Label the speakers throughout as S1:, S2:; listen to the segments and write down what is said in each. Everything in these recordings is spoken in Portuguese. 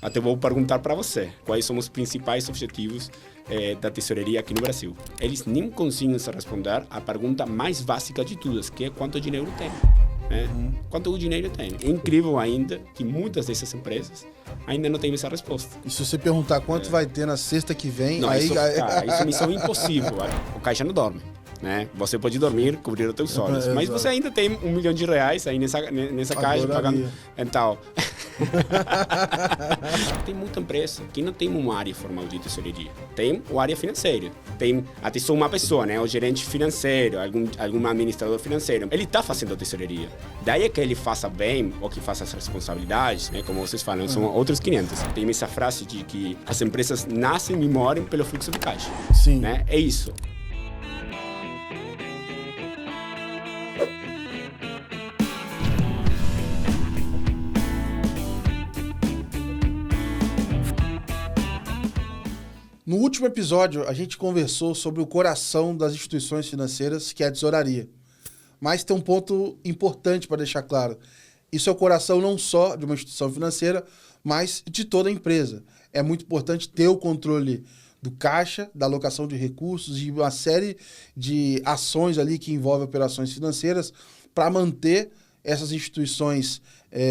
S1: até vou perguntar para você quais são os principais objetivos da tesouraria aqui no Brasil. Eles nem conseguem se responder à pergunta mais básica de todas, que é quanto dinheiro tem. Quanto o dinheiro tem. É incrível ainda que muitas dessas empresas ainda não têm essa resposta.
S2: E se você perguntar quanto vai ter na sexta que vem,
S1: não,
S2: aí...
S1: isso é missão impossível. O caixa não dorme. Né? Você pode dormir, cobrir os teus olhos, mas você ainda tem R$1 milhão aí nessa caixa pagando. Então, tem muita empresa que não tem uma área formal de tesouraria. Tem uma área financeira. Tem até só uma pessoa, né? O gerente financeiro, algum administrador financeiro. Ele está fazendo tesouraria. Daí que ele faça bem ou que faça as responsabilidades, né? Como vocês falam, são outros 500. Tem essa frase de que as empresas nascem e morrem pelo fluxo de caixa.
S2: Sim.
S1: Né? É isso.
S2: No último episódio, a gente conversou sobre o coração das instituições financeiras, que é a tesouraria. Mas tem um ponto importante para deixar claro. Isso é o coração não só de uma instituição financeira, mas de toda a empresa. É muito importante ter o controle do caixa, da alocação de recursos e uma série de ações ali que envolvem operações financeiras para manter essas instituições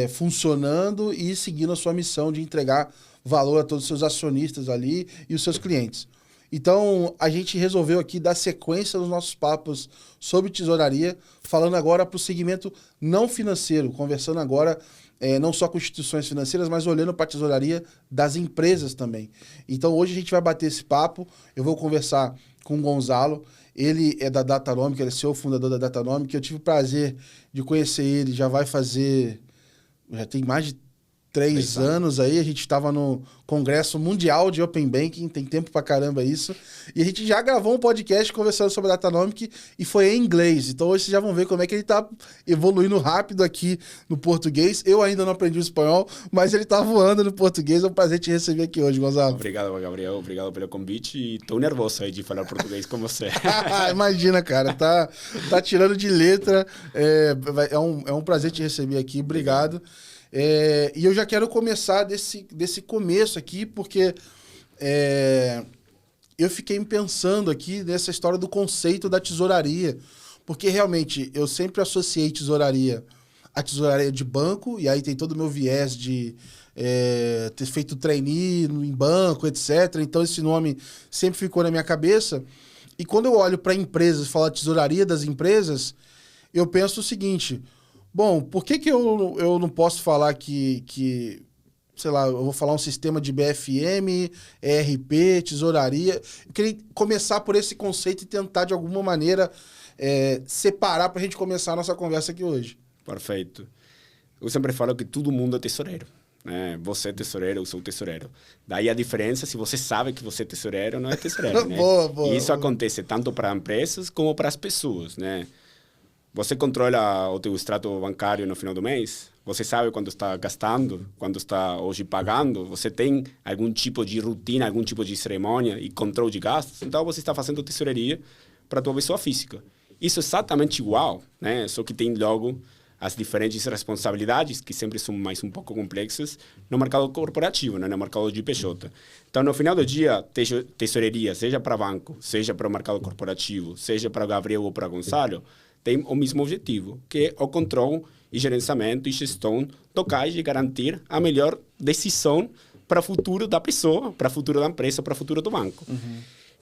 S2: funcionando e seguindo a sua missão de entregar valor a todos os seus acionistas ali e os seus clientes. Então, a gente resolveu aqui dar sequência nos nossos papos sobre tesouraria, falando agora para o segmento não financeiro, conversando agora não só com instituições financeiras, mas olhando para a tesouraria das empresas também. Então, hoje a gente vai bater esse papo, eu vou conversar com o Gonzalo, ele é da Datanomic, ele é CEO fundador da Datanomic, eu tive o prazer de conhecer ele, já tem mais de 3 anos aí, a gente estava no Congresso Mundial de Open Banking, tem tempo pra caramba isso, e a gente já gravou um podcast conversando sobre a Datanomic e foi em inglês, então hoje vocês já vão ver como é que ele tá evoluindo rápido aqui no português. Eu ainda não aprendi o espanhol, mas ele tá voando no português. É um prazer te receber aqui hoje, Gonzalo.
S1: Obrigado, Gabriel, obrigado pelo convite e tô nervoso aí de falar português com você.
S2: Imagina, cara, tá tirando de letra, é um prazer te receber aqui, obrigado. E eu já quero começar desse começo aqui, porque eu fiquei pensando aqui nessa história do conceito da tesouraria, porque realmente eu sempre associei a tesouraria de banco, e aí tem todo o meu viés de ter feito trainee em banco, etc. Então esse nome sempre ficou na minha cabeça. E quando eu olho para empresas, falo a tesouraria das empresas, eu penso o seguinte... Bom, por que eu não posso falar que, sei lá, eu vou falar um sistema de BFM, ERP, tesouraria? Eu queria começar por esse conceito e tentar, de alguma maneira, separar para a gente começar a nossa conversa aqui hoje.
S1: Perfeito. Eu sempre falo que todo mundo é tesoureiro. Né? Você é tesoureiro, eu sou tesoureiro. Daí a diferença, se você sabe que você é tesoureiro, não é tesoureiro. Né?
S2: Boa,
S1: e isso acontece tanto para empresas como para as pessoas, né? Você controla o teu extrato bancário no final do mês? Você sabe quando está gastando, quando está hoje pagando? Você tem algum tipo de rotina, algum tipo de cerimônia e controle de gastos? Então, você está fazendo tesouraria para a tua pessoa física. Isso é exatamente igual, né? Só que tem logo as diferentes responsabilidades, que sempre são mais um pouco complexas, no mercado corporativo, né? No mercado de PJ. Então, no final do dia, tesouraria, seja para banco, seja para o mercado corporativo, seja para o Gabriel ou para o Gonçalo, tem o mesmo objetivo, que é o controle e gerenciamento e gestão do caixa e garantir a melhor decisão para o futuro da pessoa, para o futuro da empresa, para o futuro do banco.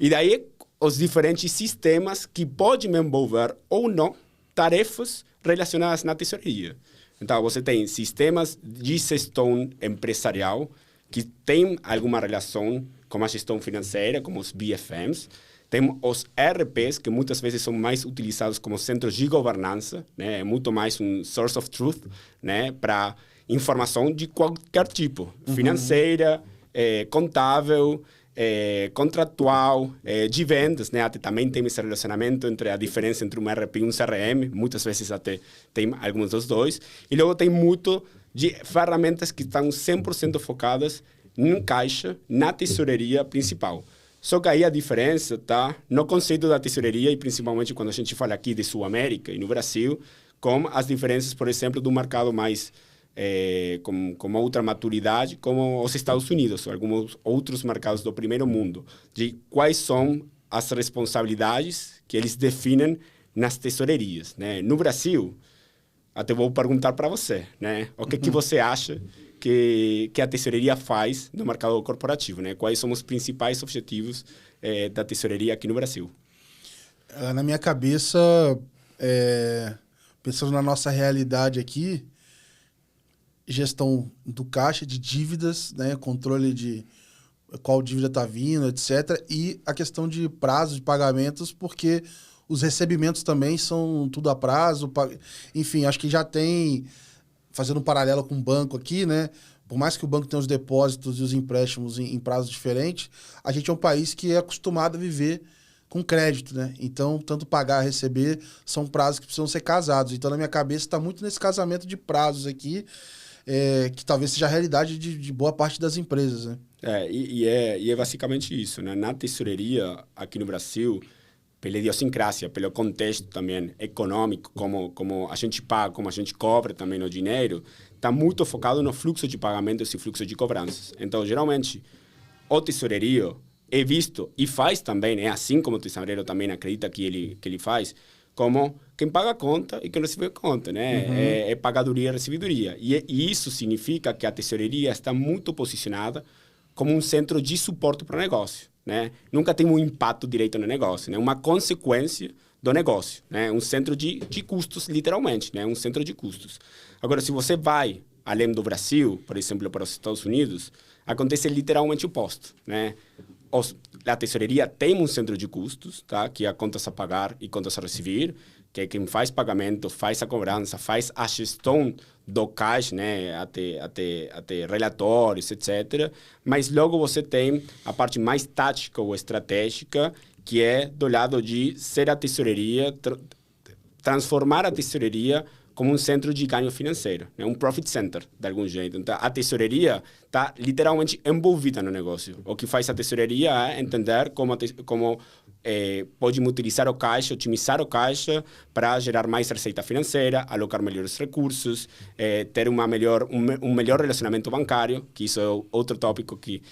S1: E daí, os diferentes sistemas que podem envolver ou não tarefas relacionadas na tesouraria. Então, você tem sistemas de gestão empresarial que têm alguma relação com a gestão financeira, como os BFMs. Temos os ERPs, que muitas vezes são mais utilizados como centros de governança, né? É muito mais um source of truth, né? Para informação de qualquer tipo, financeira, contábil, contratual, de vendas, né? Até também tem esse relacionamento entre a diferença entre um ERP e um CRM, muitas vezes até tem alguns dos dois. E logo tem muito de ferramentas que estão 100% focadas em caixa, na tesouraria principal. Só que aí a diferença está no conceito da tesouraria e principalmente quando a gente fala aqui de Sul América e no Brasil, com as diferenças, por exemplo, do mercado mais com outra maturidade, como os Estados Unidos, ou alguns outros mercados do primeiro mundo, de quais são as responsabilidades que eles definem nas tesourarias, né? No Brasil, até vou perguntar para você, né? O que você acha que a tesouraria faz no mercado corporativo, né? Quais são os principais objetivos da tesouraria aqui no Brasil?
S2: Na minha cabeça, pensando na nossa realidade aqui, gestão do caixa, de dívidas, né? Controle de qual dívida está vindo, etc. E a questão de prazo de pagamentos, porque os recebimentos também são tudo a prazo. Enfim, acho que já tem, fazendo um paralelo com o banco aqui, né? Por mais que o banco tenha os depósitos e os empréstimos em prazos diferentes, a gente é um país que é acostumado a viver com crédito, né? Então, tanto pagar, receber, são prazos que precisam ser casados. Então, na minha cabeça, está muito nesse casamento de prazos aqui, que talvez seja a realidade de boa parte das empresas, né?
S1: E é basicamente isso, né? Na tesouraria, aqui no Brasil, pela idiosincrasia, pelo contexto também econômico, como a gente paga, como a gente cobra também o dinheiro, está muito focado no fluxo de pagamentos e fluxo de cobranças. Então, geralmente, o tesoureiro é visto e faz também, é assim como o tesoureiro também acredita que ele faz, como quem paga a conta e quem recebe a conta, né? É pagadoria e recebidoria. E isso significa que a tesouraria está muito posicionada como um centro de suporte para o negócio, né? Nunca tem um impacto direto no negócio, né? Uma consequência do negócio, né? Um centro de custos, literalmente, né? Um centro de custos. Agora, se você vai além do Brasil, por exemplo, para os Estados Unidos, acontece literalmente o oposto, né? A tesouraria tem um centro de custos, tá? Que é contas a pagar e contas a receber, que é quem faz pagamento, faz a cobrança, faz a gestão do caixa, né? até relatórios, etc. Mas logo você tem a parte mais tática ou estratégica, que é do lado de ser a tesouraria, transformar a tesouraria como um centro de ganho financeiro, né? Um profit center, de algum jeito. Então, a tesouraria está literalmente envolvida no negócio. O que faz a tesouraria é entender como podemos utilizar o caixa, otimizar o caixa para gerar mais receita financeira, alocar melhores recursos, ter um melhor relacionamento bancário, que isso é outro tópico que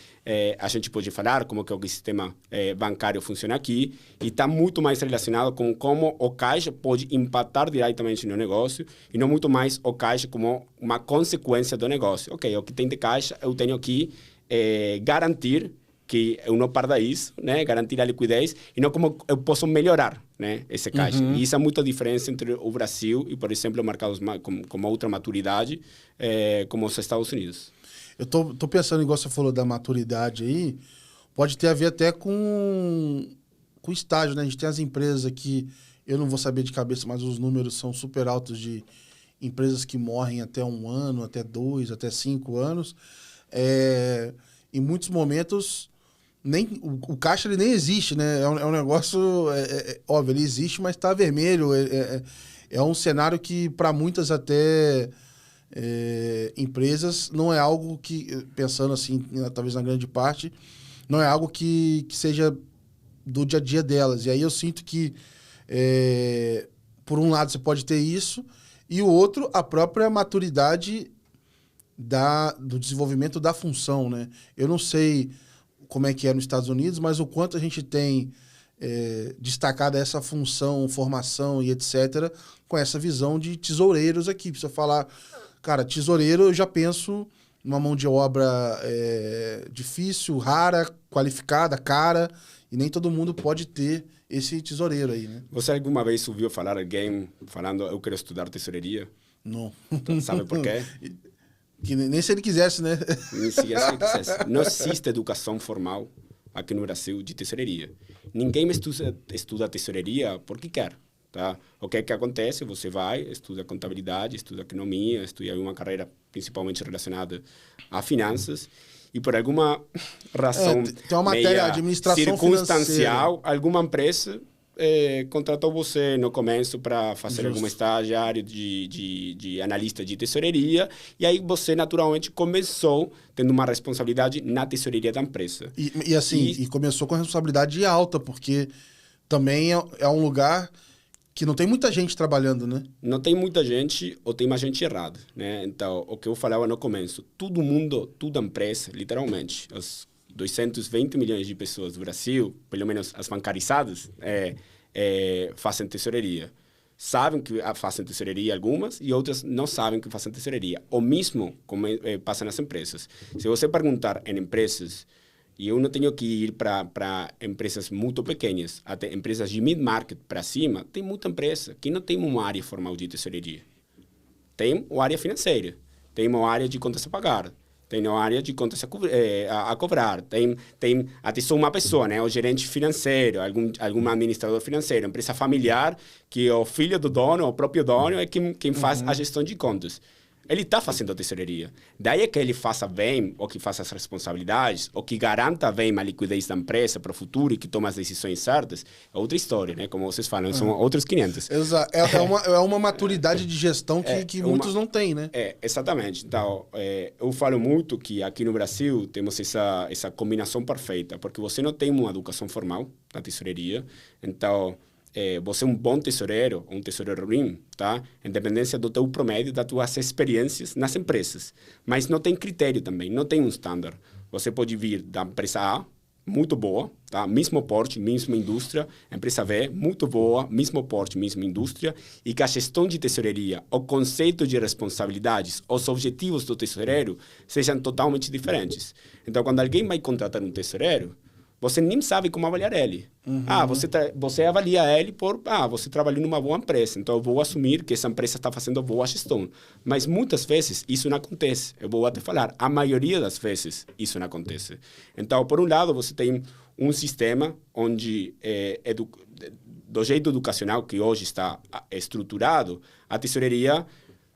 S1: a gente pode falar, como que o sistema bancário funciona aqui, e está muito mais relacionado com como o caixa pode impactar diretamente no negócio, e não muito mais o caixa como uma consequência do negócio. Ok, o que tem de caixa, eu tenho que garantir que eu não perda isso, né? Garantir a liquidez, e não como eu posso melhorar, né? Esse caixa. E isso é muita diferença entre o Brasil e, por exemplo, mercados com outra maturidade, como os Estados Unidos.
S2: Eu tô pensando, igual você falou da maturidade aí, pode ter a ver até com estágio, né? A gente tem as empresas aqui, eu não vou saber de cabeça, mas os números são super altos de empresas que morrem até 1 ano, até 2, até 5 anos. Em muitos momentos, o caixa ele nem existe, né? É um negócio, óbvio, ele existe, mas está vermelho. É um cenário que, para muitas até empresas, não é algo que, pensando assim, talvez na grande parte, não é algo que seja do dia a dia delas. E aí eu sinto que, por um lado, você pode ter isso, e o outro, a própria maturidade do desenvolvimento da função, né? Eu não sei como é que é nos Estados Unidos, mas o quanto a gente tem destacado essa função, formação e etc., com essa visão de tesoureiros aqui. Precisa falar, cara, tesoureiro, eu já penso numa mão de obra difícil, rara, qualificada, cara, e nem todo mundo pode ter esse tesoureiro aí, né?
S1: Você alguma vez ouviu falar alguém falando, eu quero estudar tesouraria?
S2: Não.
S1: Então, sabe por quê?
S2: Que nem se ele quisesse, né?
S1: Nem se ele quisesse. Não existe educação formal aqui no Brasil de tesouraria. Ninguém estuda tesouraria porque quer, tá? O que é que acontece? Você vai, estuda contabilidade, estuda economia, estuda uma carreira principalmente relacionada a finanças, e por alguma razão
S2: tem uma matéria, administração
S1: circunstancial,
S2: financeira.
S1: alguma empresa contratou você no começo para fazer algum estágio de analista de tesouraria, e aí você naturalmente começou tendo uma responsabilidade na tesouraria da empresa.
S2: E começou com responsabilidade alta, porque também é um lugar Que não tem muita gente trabalhando, né?
S1: Não tem muita gente ou tem mais gente errada, né? Então, o que eu falava no começo, todo mundo, toda empresa, literalmente, os 220 milhões de pessoas do Brasil, pelo menos as bancarizadas, fazem tesouraria. Sabem que fazem tesouraria algumas e outras não sabem que fazem tesouraria. O mesmo como passa nas empresas. Se você perguntar em empresas, e eu não tenho que ir para empresas muito pequenas, até empresas de mid-market para cima, tem muita empresa que não tem uma área formal de tesouraria. Tem uma área financeira, tem uma área de contas a pagar, tem uma área de contas a cobrar, tem até só uma pessoa, né? O gerente financeiro, algum administrador financeiro, empresa familiar, que o filho do dono, o próprio dono, é quem faz a gestão de contas. Ele está fazendo a tesouraria. Daí é que ele faça bem, ou que faça as responsabilidades, ou que garanta bem a liquidez da empresa para o futuro e que tome as decisões certas, é outra história, né? Como vocês falam, são outros 500.
S2: Exato. É uma maturidade de gestão que muitos não têm, né?
S1: Exatamente. Então, eu falo muito que aqui no Brasil temos essa combinação perfeita, porque você não tem uma educação formal na tesouraria, então... você é um bom tesoureiro, um tesoureiro ruim, tá? Em dependência do teu promédio, das tuas experiências nas empresas. Mas não tem critério também, não tem um standard. Você pode vir da empresa A, muito boa, tá? Mesmo porte, mesma indústria. Empresa B, muito boa, mesmo porte, mesma indústria. E que a gestão de tesouraria, o conceito de responsabilidades, os objetivos do tesoureiro sejam totalmente diferentes. Então, quando alguém vai contratar um tesoureiro, você nem sabe como avaliar ele. Você avalia ele por... você trabalhou numa boa empresa, então eu vou assumir que essa empresa está fazendo boa gestão. Mas muitas vezes isso não acontece. Eu vou até falar, a maioria das vezes isso não acontece. Então, por um lado, você tem um sistema onde, do jeito educacional que hoje está estruturado, a tesouraria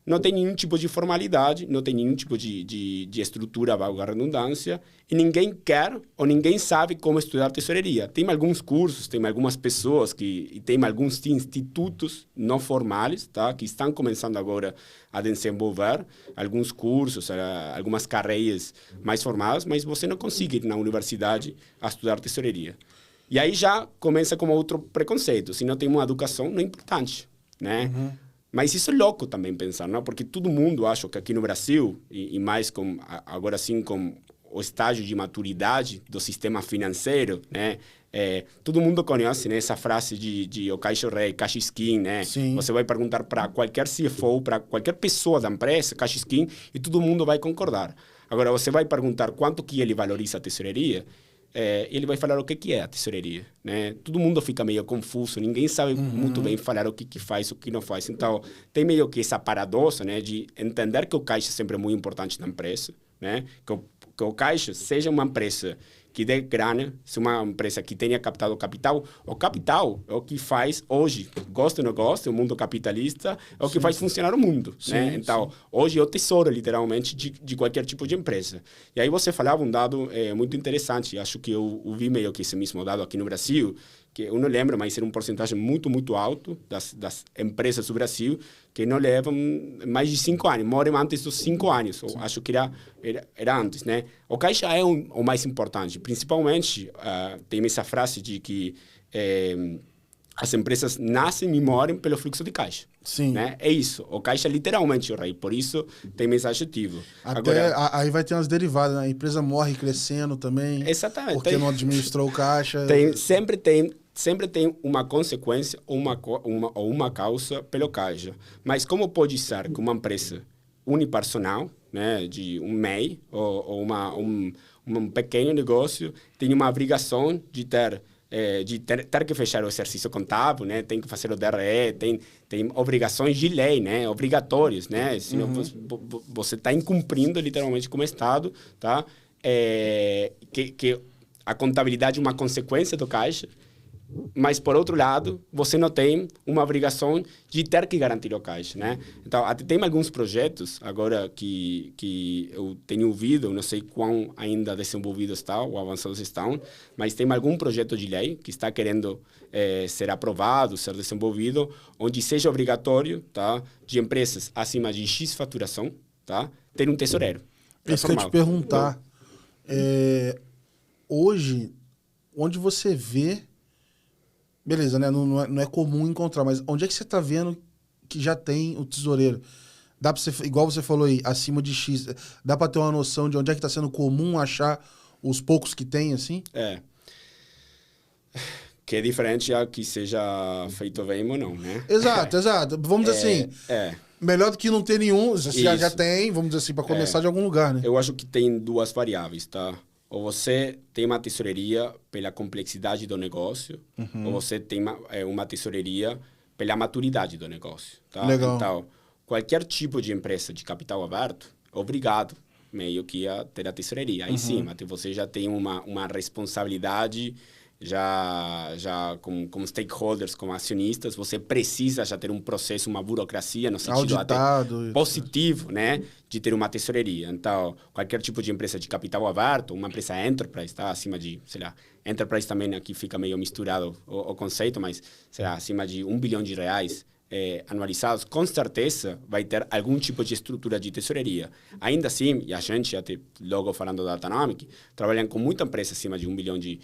S1: não tem nenhum tipo de formalidade, não tem nenhum tipo de estrutura, valga a redundância, e ninguém quer ou ninguém sabe como estudar tesouraria. Tem alguns cursos, tem algumas pessoas e tem alguns institutos não formais, tá, que estão começando agora a desenvolver alguns cursos, algumas carreiras mais formadas, mas você não consegue ir na universidade a estudar tesouraria. E aí já começa com outro preconceito. Se não tem uma educação, não é importante, né? Mas isso é louco também pensar, não? Porque todo mundo acha que aqui no Brasil, e mais agora sim com o estágio de maturidade do sistema financeiro, né? Todo mundo conhece, né, essa frase de o Caixo Rei, Caixo Skin, né?
S2: Sim.
S1: Você vai perguntar para qualquer CFO, para qualquer pessoa da empresa, Caixo Skin, e todo mundo vai concordar. Agora, você vai perguntar quanto que ele valoriza a tesouraria, ele vai falar o que é a tesouraria, né? Todo mundo fica meio confuso, ninguém sabe muito bem falar o que faz, o que não faz. Então, tem meio que essa paradoxa, né, de entender que o caixa sempre é muito importante na empresa, né? Que o caixa seja uma empresa que dê grana, se uma empresa que tenha captado capital, o capital é o que faz hoje, gosta ou não gosta, o mundo capitalista é o que faz funcionar o mundo, né? Então, hoje é o tesouro, literalmente, de qualquer tipo de empresa. E aí você falava um dado muito interessante, acho que eu vi meio que esse mesmo dado aqui no Brasil, que eu não lembro, mas era uma porcentagem muito, muito alta das empresas do Brasil que não levam mais de 5 anos, moram antes dos 5 anos, ou acho que era antes, né? O caixa é o mais importante, principalmente, tem essa frase de que as empresas nascem e morrem pelo fluxo de caixa.
S2: Sim.
S1: Né? É isso, o caixa é literalmente o rei, por isso tem esse adjetivo.
S2: Aí vai ter umas derivadas, né? A empresa morre crescendo também.
S1: Exatamente.
S2: Porque não administrou o caixa.
S1: Sempre tem uma consequência ou uma causa pelo caixa. Mas como pode ser que uma empresa unipersonal, né, de um MEI ou um pequeno negócio tenha uma obrigação de ter que fechar o exercício contábil, né? Tem que fazer o DRE, tem obrigações de lei, né? Obrigatórias, né? Senão você está incumprindo literalmente como Estado, tá? Que a contabilidade é uma consequência do caixa, mas, por outro lado, você não tem uma obrigação de ter que garantir o caixa, né? Então, até tem alguns projetos agora que eu tenho ouvido, não sei quão ainda desenvolvidos estão ou avançados estão, mas tem algum projeto de lei que está querendo ser aprovado, ser desenvolvido, onde seja obrigatório, tá, de empresas acima de X faturação, tá, ter um tesoureiro.
S2: Isso que eu ia te perguntar. Hoje, onde você vê Beleza, né? Não é comum encontrar, mas onde é que você está vendo que já tem o tesoureiro? Dá para você, igual você falou aí, acima de X, dá para ter uma noção de onde é que está sendo comum achar os poucos que tem, assim?
S1: Que é diferente a que seja feito bem ou não, né?
S2: Exato. Vamos dizer assim, melhor do que não ter nenhum, você já tem, vamos dizer assim, para começar de algum lugar, né?
S1: Eu acho que tem duas variáveis, tá? Ou você tem uma tesouraria pela complexidade do negócio, ou você tem uma tesouraria pela maturidade do negócio, tá?
S2: Legal.
S1: Então, qualquer tipo de empresa de capital aberto, obrigado meio que a ter a tesouraria. Aí sim, mas você já tem uma responsabilidade já como stakeholders, como acionistas, você precisa já ter um processo, uma burocracia no sentido
S2: auditado,
S1: até positivo, né, de ter uma tesouraria. Então, qualquer tipo de empresa de capital aberto, uma empresa enterprise, tá, acima de, sei lá, enterprise também aqui fica meio misturado o conceito, mas, sei lá, acima de R$1 bilhão anualizados, com certeza vai ter algum tipo de estrutura de tesouraria. Ainda assim, e a gente, até logo falando da Datanomic, trabalham com muita empresa acima de R$1 bilhão de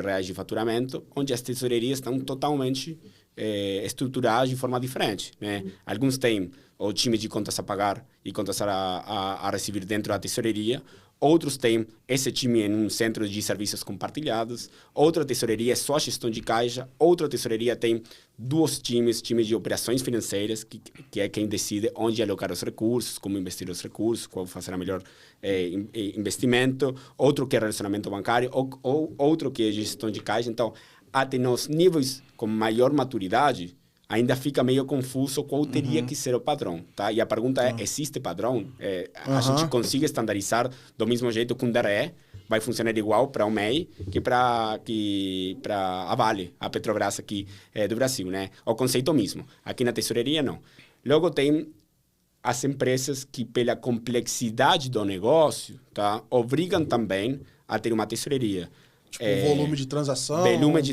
S1: reais de faturamento, onde as tesourarias estão totalmente estruturadas de forma diferente, né? Alguns têm o time de contas a pagar e contas a receber dentro da tesouraria. Outros têm esse time em um centro de serviços compartilhados. Outra tesouraria é só gestão de caixa. Outra tesouraria tem dois times de operações financeiras, que é quem decide onde alocar os recursos, como investir os recursos, qual fazer o melhor investimento. Outro que é relacionamento bancário, ou outro que é gestão de caixa. Então, até nos níveis com maior maturidade, ainda fica meio confuso qual teria que ser o padrão, tá? E a pergunta é, existe padrão? A gente consegue estandarizar do mesmo jeito que um DRE vai funcionar igual para o MEI que para a Vale, a Petrobras aqui do Brasil, né? O conceito mesmo. Aqui na tesouraria, não. Logo tem as empresas que, pela complexidade do negócio, tá, obrigam também a ter uma tesouraria.
S2: Tipo, volume de transação,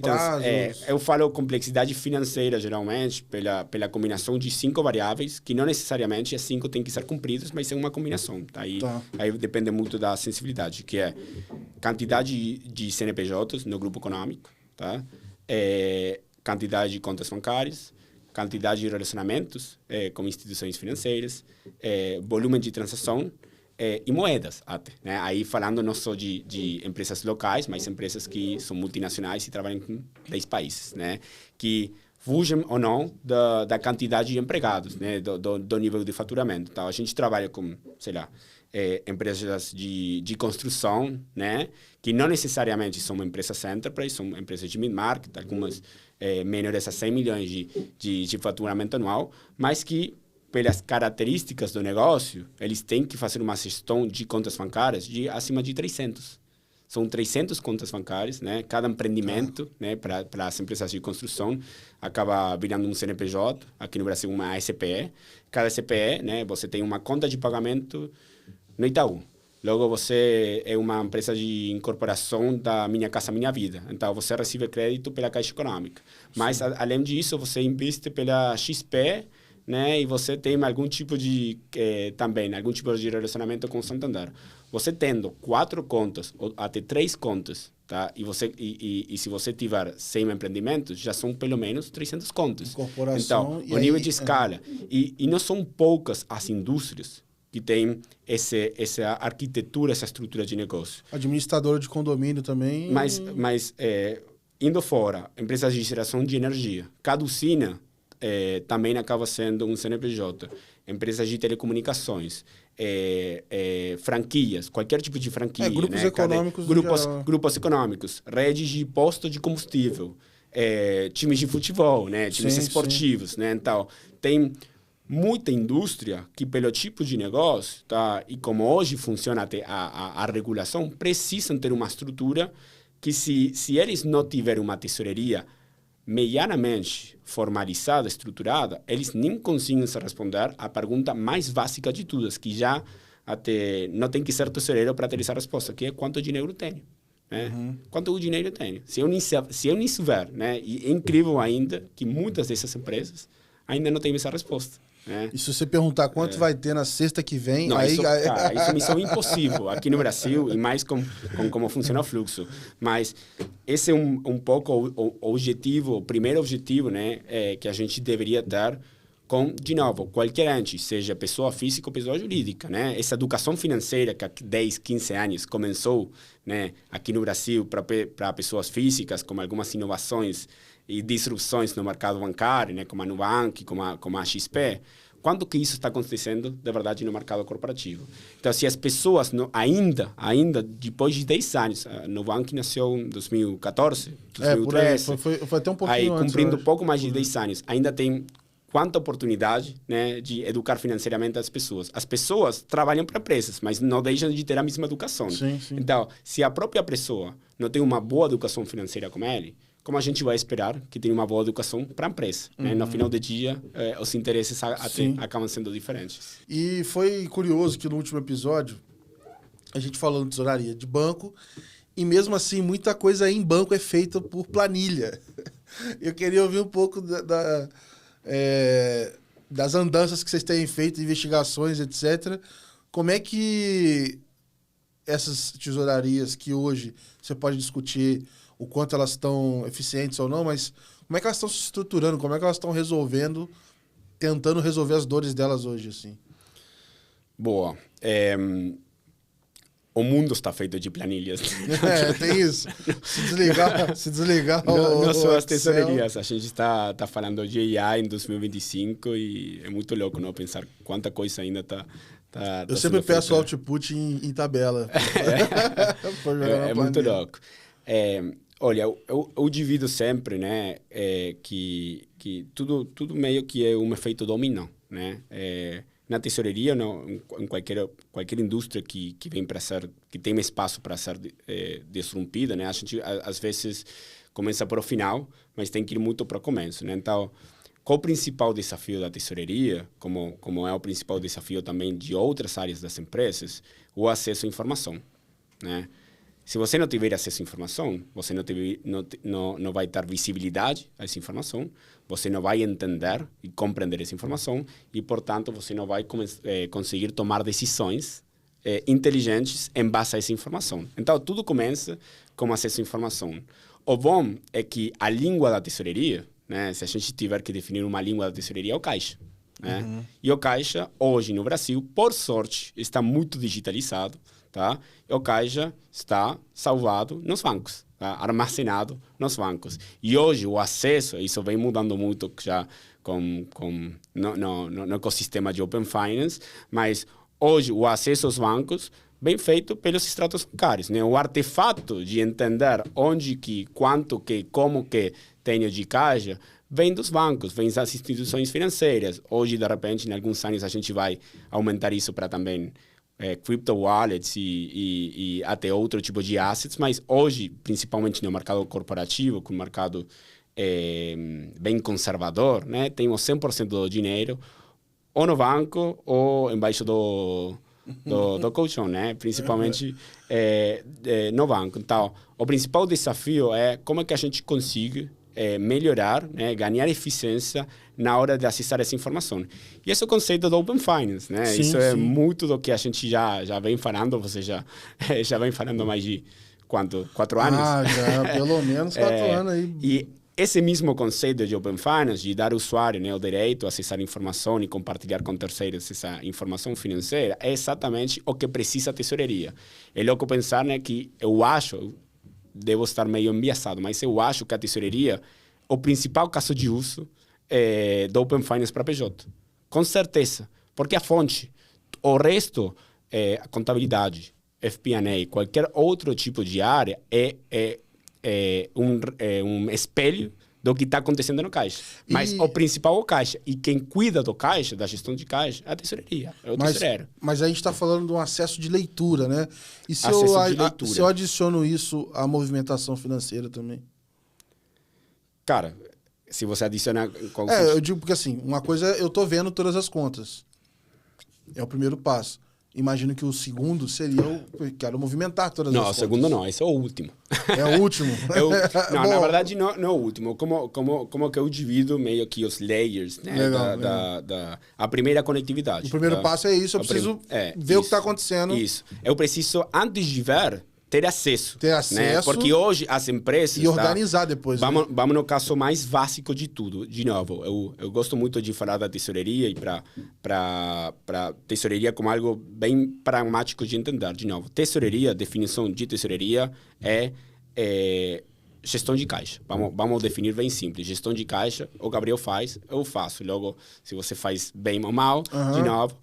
S2: prazos.
S1: Eu falo complexidade financeira, geralmente, pela combinação de 5 variáveis, que não necessariamente as 5 têm que ser cumpridas, mas é uma combinação. Tá? Aí depende muito da sensibilidade, que é quantidade de CNPJs no grupo econômico, tá? Quantidade de contas bancárias, quantidade de relacionamentos com instituições financeiras, volume de transação, e moedas até, né? Aí falando não só de empresas locais, mas empresas que são multinacionais e trabalham com 10 países, né? Que fugem ou não da quantidade de empregados, né? Do nível de faturamento. Então, a gente trabalha com, sei lá, empresas de construção, né? Que não necessariamente são empresas enterprise, são empresas de mid-market, algumas menores a 100 milhões de faturamento anual, mas que pelas características do negócio, eles têm que fazer uma gestão de contas bancárias de acima de 300. São 300 contas bancárias, né? Cada empreendimento, né, para as empresas de construção, acaba virando um CNPJ, aqui no Brasil uma SPE. Cada SPE, né, você tem uma conta de pagamento no Itaú. Logo, você é uma empresa de incorporação da Minha Casa Minha Vida. Então, você recebe crédito pela Caixa Econômica. Mas, além disso, você investe pela XP, né? E você tem algum tipo de também algum tipo de relacionamento com o Santander. Você tendo 4 contas ou até 3 contas, tá? E se você tiver 100 empreendimentos, já são pelo menos 300 contas. Então, o nível de escala. E não são poucas as indústrias que têm essa arquitetura, essa estrutura de negócio.
S2: Administradora de condomínio também.
S1: Mas indo fora, empresas de geração de energia. Cada usina também acaba sendo um CNPJ. Empresas de telecomunicações, franquias, qualquer tipo de franquia.
S2: Grupos
S1: né?
S2: econômicos.
S1: Grupos econômicos, redes de posto de combustível, times de futebol, né? Times esportivos. Né? Então, tem muita indústria que, pelo tipo de negócio, tá? E como hoje funciona a regulação, precisam ter uma estrutura que, se eles não tiverem uma tesouraria medianamente formalizada, estruturada, eles nem conseguem se responder à pergunta mais básica de todas, que já até não tem que ser tesoureiro para ter essa resposta, que é quanto dinheiro tenho. Né? Quanto dinheiro tenho? Se eu nem souber, né? E é incrível ainda que muitas dessas empresas ainda não têm essa resposta. né?
S2: E se você perguntar quanto vai ter na sexta que vem,
S1: Não,
S2: aí...
S1: isso, cara, isso é missão impossível aqui no Brasil e mais com como funciona o fluxo. Mas esse é um pouco o objetivo, o primeiro objetivo, né, que a gente deveria ter com, de novo, qualquer ente, seja pessoa física ou pessoa jurídica, né? Essa educação financeira que há 10, 15 anos começou, né, aqui no Brasil para pessoas físicas, com algumas inovações e disrupções no mercado bancário, né, como a Nubank, como a XP. Quando que isso está acontecendo, de verdade, no mercado corporativo? Então, se as pessoas ainda depois de 10 anos, a Nubank nasceu em 2014, 2013,
S2: foi até um pouquinho
S1: aí,
S2: antes,
S1: cumprindo pouco mais de 10 anos, ainda tem quanta oportunidade, né, de educar financeiramente as pessoas. As pessoas trabalham para empresas, mas não deixam de ter a mesma educação.
S2: Sim, sim.
S1: Então, se a própria pessoa não tem uma boa educação financeira como ele, como a gente vai esperar que tenha uma boa educação para a empresa? Né? No final do dia, os interesses acabam sendo diferentes.
S2: E foi curioso que no último episódio, a gente falou de tesouraria de banco, e mesmo assim, muita coisa em banco é feita por planilha. Eu queria ouvir um pouco das andanças que vocês têm feito, investigações, etc. Como é que essas tesourarias que hoje você pode discutir o quanto elas estão eficientes ou não, mas como é que elas estão se estruturando, como é que elas estão tentando resolver as dores delas hoje, assim?
S1: Boa. O mundo está feito de planilhas.
S2: Tem isso. Se desligar
S1: não só as
S2: Excel.
S1: tesourarias. A gente está falando de AI em 2025 e é muito louco, não? Pensar quanta coisa ainda está
S2: Eu sempre peço output em tabela.
S1: É muito louco. Olha, eu divido sempre, né, que tudo meio que é um efeito dominó, né? Na tesouraria, em qualquer indústria que vem para ser, que tem espaço para ser disrumpida, né? A gente às vezes começa para o final, mas tem que ir muito para o começo, né? Então, qual o principal desafio da tesouraria, como é o principal desafio também de outras áreas das empresas, o acesso à informação, né? Se você não tiver acesso à informação, você não vai ter visibilidade a essa informação, você não vai entender e compreender essa informação e, portanto, você não vai conseguir tomar decisões inteligentes em base a essa informação. Então, tudo começa com acesso à informação. O bom é que a língua da tesouraria, né, se a gente tiver que definir uma língua da tesouraria, é o caixa. Né? Uhum. E o caixa, hoje no Brasil, por sorte, está muito digitalizado. Tá? O caixa está salvado nos bancos, tá? Armazenado nos bancos. E hoje o acesso, isso vem mudando muito já no ecossistema de Open Finance, mas hoje o acesso aos bancos vem feito pelos extratos bancários. Né? O artefato de entender onde, quanto, como tenho de caixa, vem dos bancos, vem das instituições financeiras. Hoje, de repente, em alguns anos, a gente vai aumentar isso para também crypto wallets e até outro tipo de assets, mas hoje, principalmente no mercado corporativo, com um mercado bem conservador, né, temos 100% do dinheiro ou no banco ou embaixo do colchão, né, principalmente no banco. Então, o principal desafio é como é que a gente consiga melhorar, né, ganhar eficiência na hora de acessar essa informação. E esse é o conceito do Open Finance, né?
S2: Sim,
S1: isso é
S2: sim.
S1: muito do que a gente já vem falando, você já vem falando mais de quanto? 4 anos?
S2: Já, pelo menos 4 anos aí.
S1: E esse mesmo conceito de Open Finance, de dar ao usuário, né, o direito a acessar informação e compartilhar com terceiros essa informação financeira, é exatamente o que precisa a tesouraria. É louco pensar, né, que devo estar meio enviesado, mas eu acho que a tesouraria, o principal caso de uso do Open Finance para PJ. Com certeza. Porque a fonte, o resto, a contabilidade, FP&A, qualquer outro tipo de área, é um espelho do que está acontecendo no caixa. Mas o principal é o caixa. E quem cuida do caixa, da gestão de caixa, é a tesouraria, é o tesoureiro.
S2: Mas a gente está falando de um acesso de leitura, né? E se eu adiciono isso à movimentação financeira também?
S1: Cara, se você adiciona...
S2: eu digo porque assim, uma coisa eu tô vendo todas as contas. É o primeiro passo. Imagino que o segundo seria quero movimentar todas as
S1: Não, o
S2: contas.
S1: segundo não, esse é o último.
S2: É o último?
S1: Não, na verdade não é o último. Como que eu divido meio que os layers, né?
S2: Legal,
S1: a primeira conectividade.
S2: O primeiro passo é isso, eu preciso ver o que está acontecendo.
S1: Isso. Eu preciso, antes de ver, ter acesso.
S2: Ter acesso.
S1: Né? Porque hoje as empresas...
S2: E organizar depois.
S1: Vamos no caso mais básico de tudo. De novo, eu gosto muito de falar da tesouraria e para tesouraria como algo bem pragmático de entender. De novo, tesouraria, definição de tesouraria é gestão de caixa. Vamos definir bem simples. Gestão de caixa, o Gabriel faz, eu faço. Logo, se você faz bem ou mal, de novo...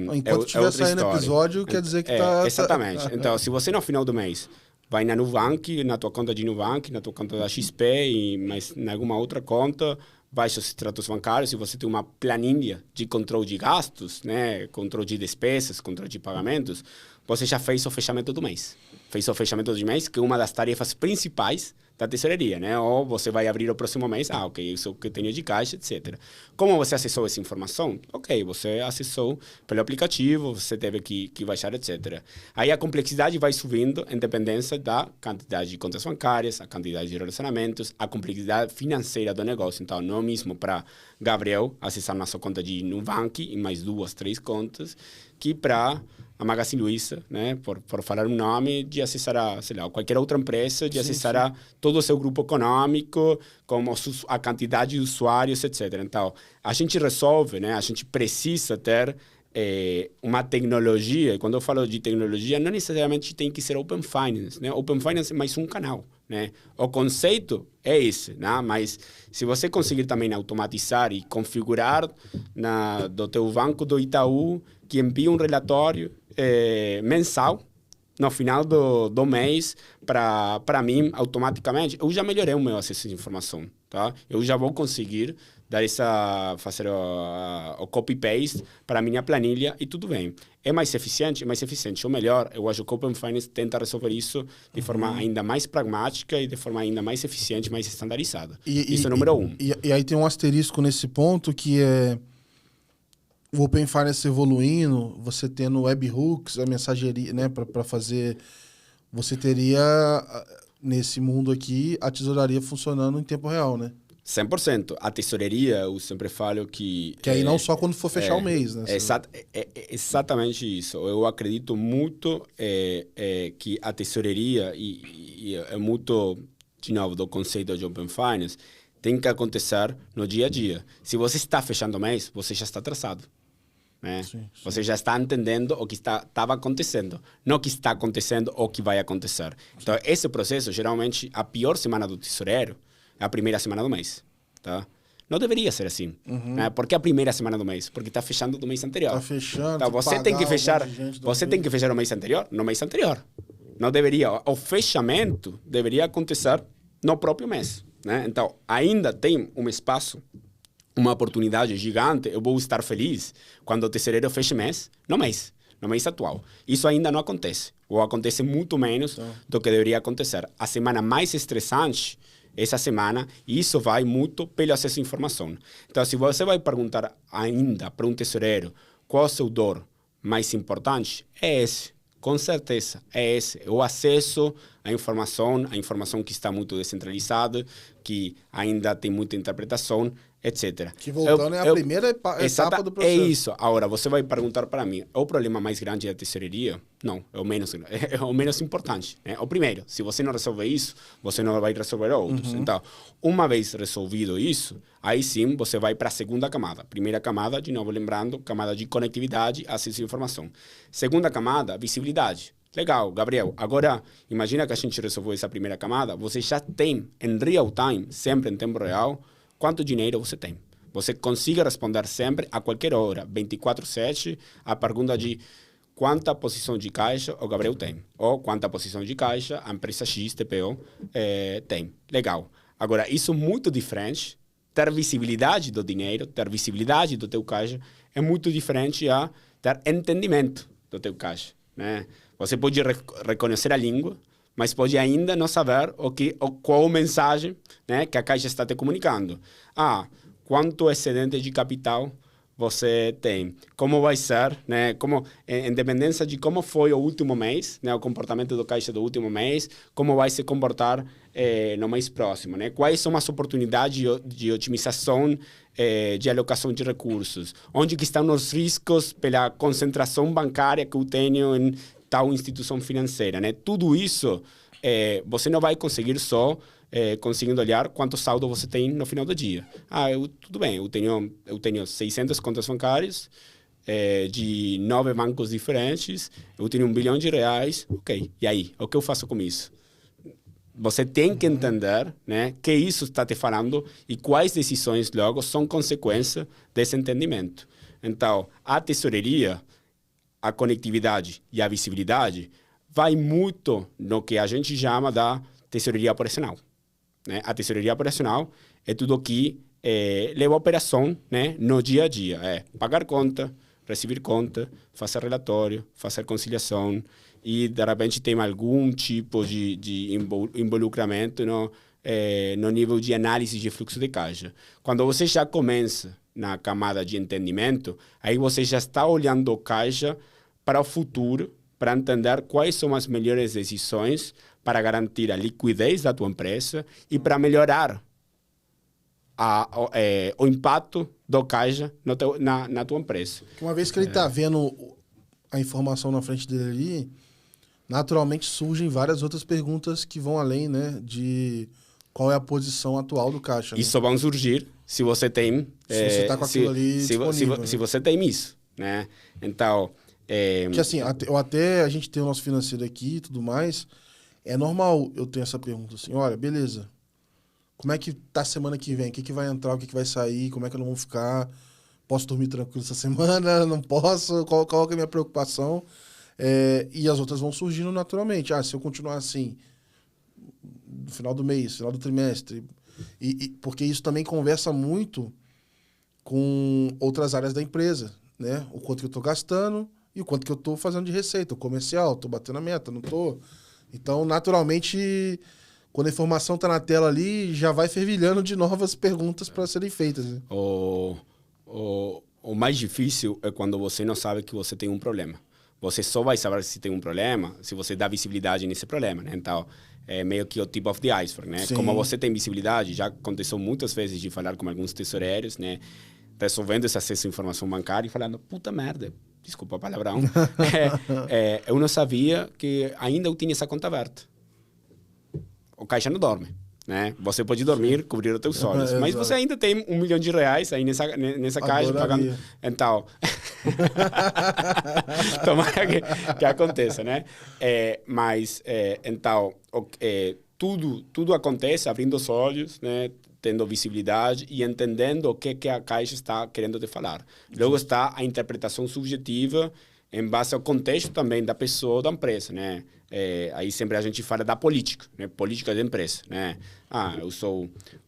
S2: Enquanto estiver saindo episódio, quer dizer que está...
S1: Exatamente. Então, se você no final do mês vai na Nubank, na tua conta de Nubank, na tua conta da XP, mas em alguma outra conta, baixa os extratos bancários, se você tem uma planilha de controle de gastos, né, controle de despesas, controle de pagamentos, você já fez o fechamento do mês. Fez o fechamento do mês, que é uma das tarefas principais da tesouraria, né? Ou você vai abrir o próximo mês, ok, isso é o que eu tenho de caixa, etc. Como você acessou essa informação? Ok, você acessou pelo aplicativo, você teve que baixar, etc. Aí a complexidade vai subindo em dependência da quantidade de contas bancárias, a quantidade de relacionamentos, a complexidade financeira do negócio. Então, não é mesmo para Gabriel acessar nossa conta de Nubank e mais 2, 3 contas, que para a Magazine Luiza, né, por falar um nome, de acessar a, sei lá, qualquer outra empresa, de acessar a todo o seu grupo econômico, como a quantidade de usuários, etc. Então, a gente resolve, né, a gente precisa ter uma tecnologia, e quando eu falo de tecnologia, não necessariamente tem que ser Open Finance, né? Open Finance é mais um canal, né? O conceito é esse, né? Mas se você conseguir também automatizar e configurar do teu banco do Itaú, que envia um relatório mensal, no final do mês, para mim, automaticamente, eu já melhorei o meu acesso à informação, tá? Eu já vou conseguir fazer o copy-paste para a minha planilha e tudo bem. É mais eficiente? É mais eficiente. Ou melhor, eu acho que o Open Finance tenta resolver isso de forma ainda mais pragmática e de forma ainda mais eficiente, mais estandarizada. Isso é o número 1.
S2: E aí tem um asterisco nesse ponto que é o Open Finance evoluindo, você tendo webhooks, a mensageria, né, para fazer... Você teria, nesse mundo aqui, a tesouraria funcionando em tempo real, né?
S1: 100%. A tesouraria, eu sempre falo que...
S2: Que aí não só quando for fechar o mês, né?
S1: Exatamente isso. Eu acredito muito que a tesouraria, e é muito, de novo, do conceito de Open Finance, tem que acontecer no dia a dia. Se você está fechando o mês, você já está atrasado. Né? Sim. Você já está entendendo o que estava acontecendo, não o que está acontecendo ou o que vai acontecer. Então, esse processo, geralmente, a pior semana do tesoureiro é a primeira semana do mês. Tá? Não deveria ser assim. Né? Por que a primeira semana do mês? Porque está fechando do mês anterior.
S2: Está fechando.
S1: Então, você tem que fechar. Você tem que fechar o mês anterior no mês anterior. Não deveria. O fechamento deveria acontecer no próprio mês. Né? Então, ainda tem um espaço, uma oportunidade gigante. Eu vou estar feliz quando o tesoureiro feche mês, no mês atual. Isso ainda não acontece. Ou acontece muito menos do que deveria acontecer. A semana mais estressante, essa semana, e isso vai muito pelo acesso à informação. Então, se você vai perguntar ainda para um tesoureiro qual é o seu dor mais importante, é esse. Com certeza, é esse. O acesso à informação que está muito descentralizada, que ainda tem muita interpretação, etc.
S2: Que voltando é a primeira etapa do processo.
S1: É isso. Agora, você vai perguntar para mim, é o problema mais grande da tesouraria? Não, é o menos importante. Né? O primeiro, se você não resolver isso, você não vai resolver outros. Então, uma vez resolvido isso, aí sim você vai para a segunda camada. Primeira camada, de novo lembrando, camada de conectividade, acesso à informação. Segunda camada, visibilidade. Legal, Gabriel. Agora, imagina que a gente resolveu essa primeira camada, você já tem, em real time, sempre em tempo real, quanto dinheiro você tem. Você consiga responder sempre, a qualquer hora, 24/7, a pergunta de quanta posição de caixa o Gabriel tem. Ou quanta posição de caixa a empresa X, TPO, tem. Legal. Agora, isso é muito diferente. Ter visibilidade do dinheiro, ter visibilidade do teu caixa, é muito diferente a ter entendimento do teu caixa. Né? Você pode reconhecer a língua, mas pode ainda não saber qual mensagem, né, que a Caixa está te comunicando. Quanto excedente de capital você tem como vai ser, né? Como, em dependência de como foi o último mês, né? O comportamento do caixa do último mês, como vai se comportar no mês próximo, né? Quais são as oportunidades de otimização de alocação de recursos? Onde que estão os riscos pela concentração bancária que eu tenho em tal instituição financeira, né? Tudo isso você não vai conseguir só conseguindo olhar quanto saldo você tem no final do dia. Tudo bem, eu tenho 600 contas bancárias de 9 bancos diferentes, eu tenho R$1 bilhão, ok, e aí? O que eu faço com isso? Você tem que entender, né, que isso está te falando e quais decisões logo são consequência desse entendimento. Então, a tesouraria, a conectividade e a visibilidade vai muito no que a gente chama da tesouraria operacional. Né? A tesouraria operacional é tudo que leva a operação, né, no dia a dia. Pagar conta, receber conta, fazer relatório, fazer conciliação e, de repente, tem algum tipo de involucramento no nível de análise de fluxo de caixa. Quando você já começa na camada de entendimento, aí você já está olhando o caixa para o futuro, para entender quais são as melhores decisões para garantir a liquidez da tua empresa e para melhorar o impacto do caixa na tua empresa.
S2: Uma vez que ele está vendo a informação na frente dele ali, naturalmente surgem várias outras perguntas que vão além, né, de qual é a posição atual do caixa. Né?
S1: Isso vão surgir se você tem...
S2: Se você está com aquilo ali disponível.
S1: Se você tem isso, né? Então...
S2: Porque assim, até a gente tem o nosso financeiro aqui e tudo mais, é normal eu ter essa pergunta assim, olha, beleza, como é que tá a semana que vem? O que vai entrar, o que vai sair, como é que eu não vou ficar? Posso dormir tranquilo essa semana? Não posso? Qual é a minha preocupação? E as outras vão surgindo naturalmente. Se eu continuar assim, no final do mês, final do trimestre, porque isso também conversa muito com outras áreas da empresa, né? O quanto que eu estou gastando e o quanto que eu estou fazendo de receita, o comercial, estou batendo a meta, não estou. Então, naturalmente, quando a informação está na tela ali, já vai fervilhando de novas perguntas para serem feitas. Né?
S1: O mais difícil é quando você não sabe que você tem um problema. Você só vai saber se tem um problema se você dá visibilidade nesse problema, né? Então, é meio que o tip of the iceberg, né?
S2: Sim.
S1: Como você tem visibilidade, já aconteceu muitas vezes de falar com alguns tesoureiros, né? Resolvendo esse acesso à informação bancária e falando, puta merda, desculpa a palavrão, eu não sabia que ainda eu tinha essa conta aberta. O caixa não dorme, né? Você pode dormir, sim, cobrir os teus olhos, mas você ainda tem R$1 milhão aí nessa caixa pagando. Então, tomara que aconteça, né? Então, tudo acontece abrindo os olhos, né? Tendo visibilidade e entendendo o que a caixa está querendo te falar. Logo está a interpretação subjetiva em base ao contexto também da pessoa ou da empresa, né? Aí sempre a gente fala da política, né? Política de empresa, né?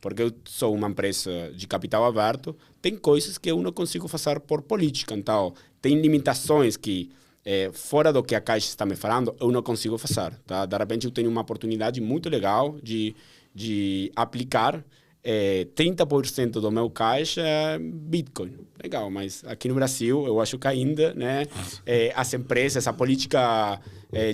S1: Porque eu sou uma empresa de capital aberto, tem coisas que eu não consigo fazer por política. Então, tem limitações que, fora do que a caixa está me falando, eu não consigo fazer. Tá? De repente, eu tenho uma oportunidade muito legal de aplicar 30% do meu caixa é Bitcoin. Legal, mas aqui no Brasil, eu acho que ainda, né, as empresas, a política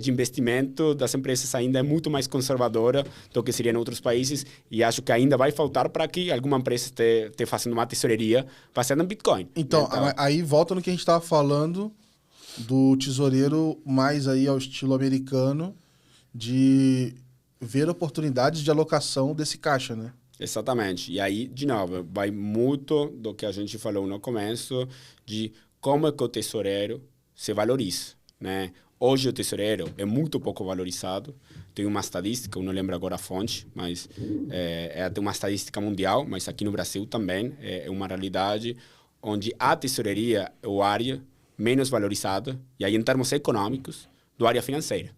S1: de investimento das empresas ainda é muito mais conservadora do que seria em outros países e acho que ainda vai faltar para que alguma empresa esteja fazendo uma tesouraria baseada em Bitcoin.
S2: Então, aí volta no que a gente estava falando do tesoureiro mais aí ao estilo americano de ver oportunidades de alocação desse caixa, né?
S1: Exatamente. E aí, de novo, vai muito do que a gente falou no começo de como é que o tesoureiro se valoriza, né? Hoje o tesoureiro é muito pouco valorizado. Tem uma estadística, eu não lembro agora a fonte, mas tem uma estadística mundial, mas aqui no Brasil também é uma realidade onde a tesoureria é a área menos valorizada, e aí em termos econômicos, do área financeira.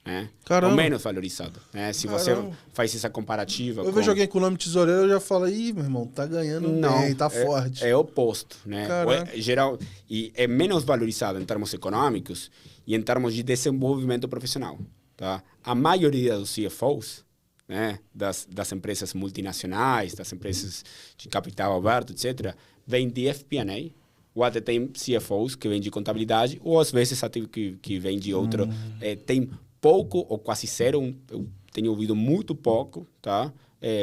S1: Né? Ou menos valorizado. Né? Se você faz essa comparativa...
S2: Eu vejo alguém com o nome tesoureiro, eu já falo, ih, meu irmão, tá ganhando bem, tá forte.
S1: É o oposto. Né? Geral, e é menos valorizado em termos econômicos e em termos de desenvolvimento profissional. Tá? A maioria dos CFOs, né, das empresas multinacionais, das empresas de capital aberto, etc., vem de FP&A ou até tem CFOs que vêm de contabilidade, ou às vezes até que vêm de outro. Tem pouco ou quase zero, eu tenho ouvido muito pouco, tá?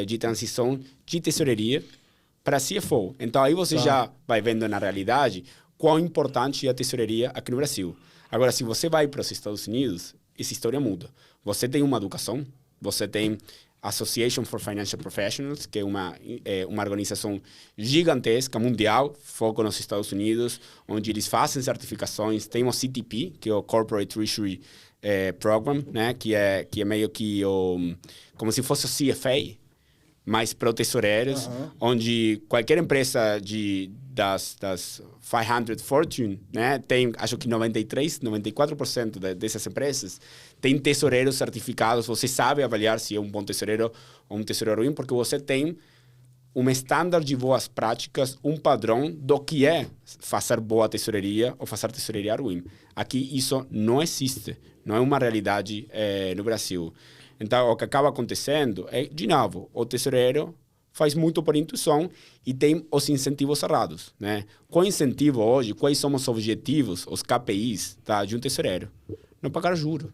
S1: De transição de tesouraria para CFO. Então, aí você já vai vendo na realidade quão importante é a tesouraria aqui no Brasil. Agora, se você vai para os Estados Unidos, essa história muda. Você tem uma educação, você tem Association for Financial Professionals, que é uma organização gigantesca, mundial, foco nos Estados Unidos, onde eles fazem certificações. Tem o CTP, que é o Corporate Treasury Program, né? que é meio que como se fosse o CFA, mas para tesoureiros, onde qualquer empresa das 500 Fortune, né, tem, acho que 94% dessas empresas tem tesoureiros certificados. Você sabe avaliar se é um bom tesoureiro ou um tesoureiro ruim, porque você tem um estándar de boas práticas, um padrão do que é fazer boa tesouraria ou fazer tesouraria ruim. Aqui isso não existe, não é uma realidade no Brasil. Então, o que acaba acontecendo é, de novo, o tesoureiro faz muito por intuição e tem os incentivos errados, né? Qual incentivo hoje, quais são os objetivos, os KPIs, tá, de um tesoureiro? Não pagar juro.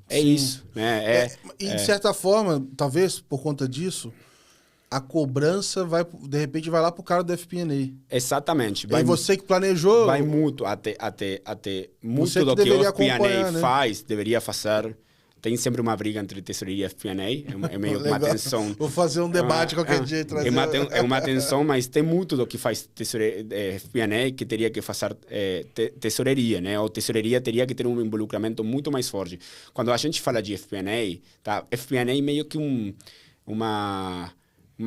S1: É Sim. Isso, né?
S2: E, de certa forma, talvez por conta disso, a cobrança vai, de repente, vai lá pro cara do FP&A.
S1: Exatamente.
S2: E você que planejou...
S1: Vai muito, até muito do que o FP&A faz, deveria fazer... Tem sempre uma briga entre tesouraria e FP&A, é meio uma tensão.
S2: Vou fazer um debate qualquer dia.
S1: É uma tensão, mas tem muito do que faz FP&A que teria que fazer tesouraria, né? Ou tesouraria teria que ter um involucramento muito mais forte. Quando a gente fala de FP&A, tá? FP&A é meio que uma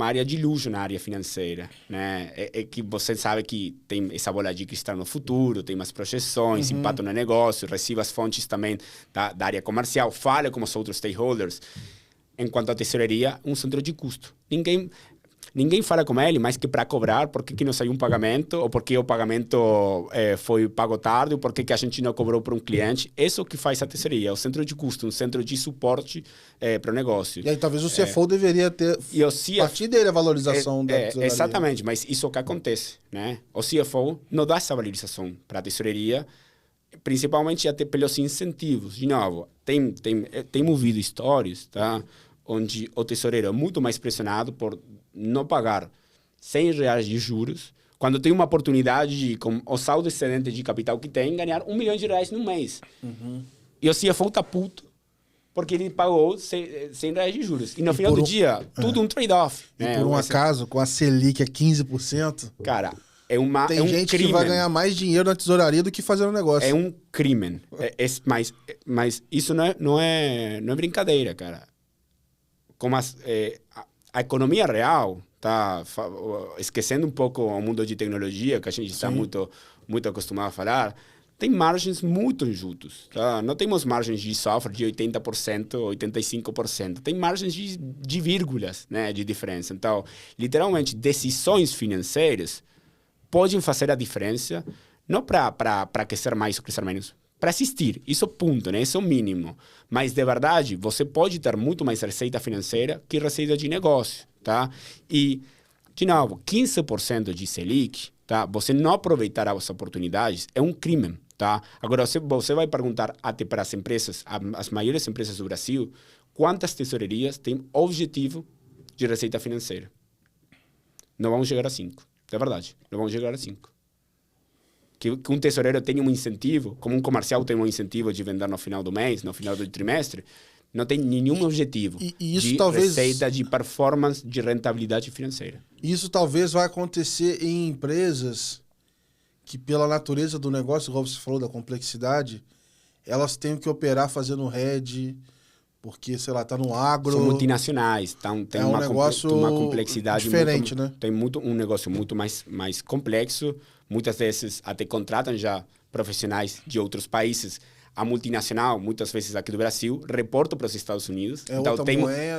S1: área de luxo na área financeira, né? É que você sabe que tem essa bola de cristal no futuro, tem umas projeções, impacto no negócio, recebe as fontes também da área comercial, fala com os outros stakeholders. Enquanto a tesouraria, um centro de custo. Ninguém fala com ele, mas que para cobrar, por que não saiu um pagamento, ou por que o pagamento foi pago tarde, ou por que a gente não cobrou para um cliente. Isso que faz a tesouraria, o centro de custo, um centro de suporte para o negócio.
S2: E aí talvez o CFO deveria ter, a partir dele, a valorização da tesouraria.
S1: Exatamente, mas isso que acontece, né? O CFO não dá essa valorização para a tesouraria, principalmente até pelos incentivos. De novo, tem ouvido histórias, tá? Onde o tesoureiro é muito mais pressionado por não pagar R$100 de juros, quando tem uma oportunidade de, com o saldo excedente de capital que tem, ganhar R$1 milhão no mês. E o CFO está puto, porque ele pagou R$100 de juros. E no final do dia, tudo um trade-off.
S2: E por um acaso, com a Selic a 15%...
S1: Cara,
S2: tem gente que vai ganhar mais dinheiro na tesouraria do que fazendo negócio.
S1: É um crime. Mas isso não é brincadeira, cara. Como a economia real, tá esquecendo um pouco o mundo de tecnologia, que a gente está muito acostumado a falar, tem margens muito enxutas. Tá? Não temos margens de software de 80%, 85%. Tem margens de vírgulas, né, de diferença. Então, literalmente, decisões financeiras podem fazer a diferença, não para crescer mais ou crescer menos, para assistir. Isso é o ponto, né? Isso é o mínimo. Mas, de verdade, você pode ter muito mais receita financeira que receita de negócio, tá? E, de novo, 15% de Selic, tá? Você não aproveitar as oportunidades é um crime, tá? Agora, você vai perguntar até para as empresas, as maiores empresas do Brasil, quantas tesourarias têm objetivo de receita financeira? Não vão chegar a 5. É verdade, não vão chegar a 5. Que um tesoureiro tenha um incentivo, como um comercial tem um incentivo de vender no final do mês, no final do trimestre, não tem nenhum objetivo
S2: isso
S1: de
S2: talvez,
S1: receita, de performance, de rentabilidade financeira.
S2: Isso talvez vai acontecer em empresas que, pela natureza do negócio, como você falou, da complexidade, elas têm que operar fazendo hedge, porque, sei lá, tá no agro...
S1: São multinacionais, então tem uma complexidade
S2: diferente,
S1: muito,
S2: né?
S1: Tem um negócio muito mais complexo. Muitas vezes até contratam já profissionais de outros países. A multinacional, muitas vezes aqui do Brasil, reporta para os Estados Unidos. Então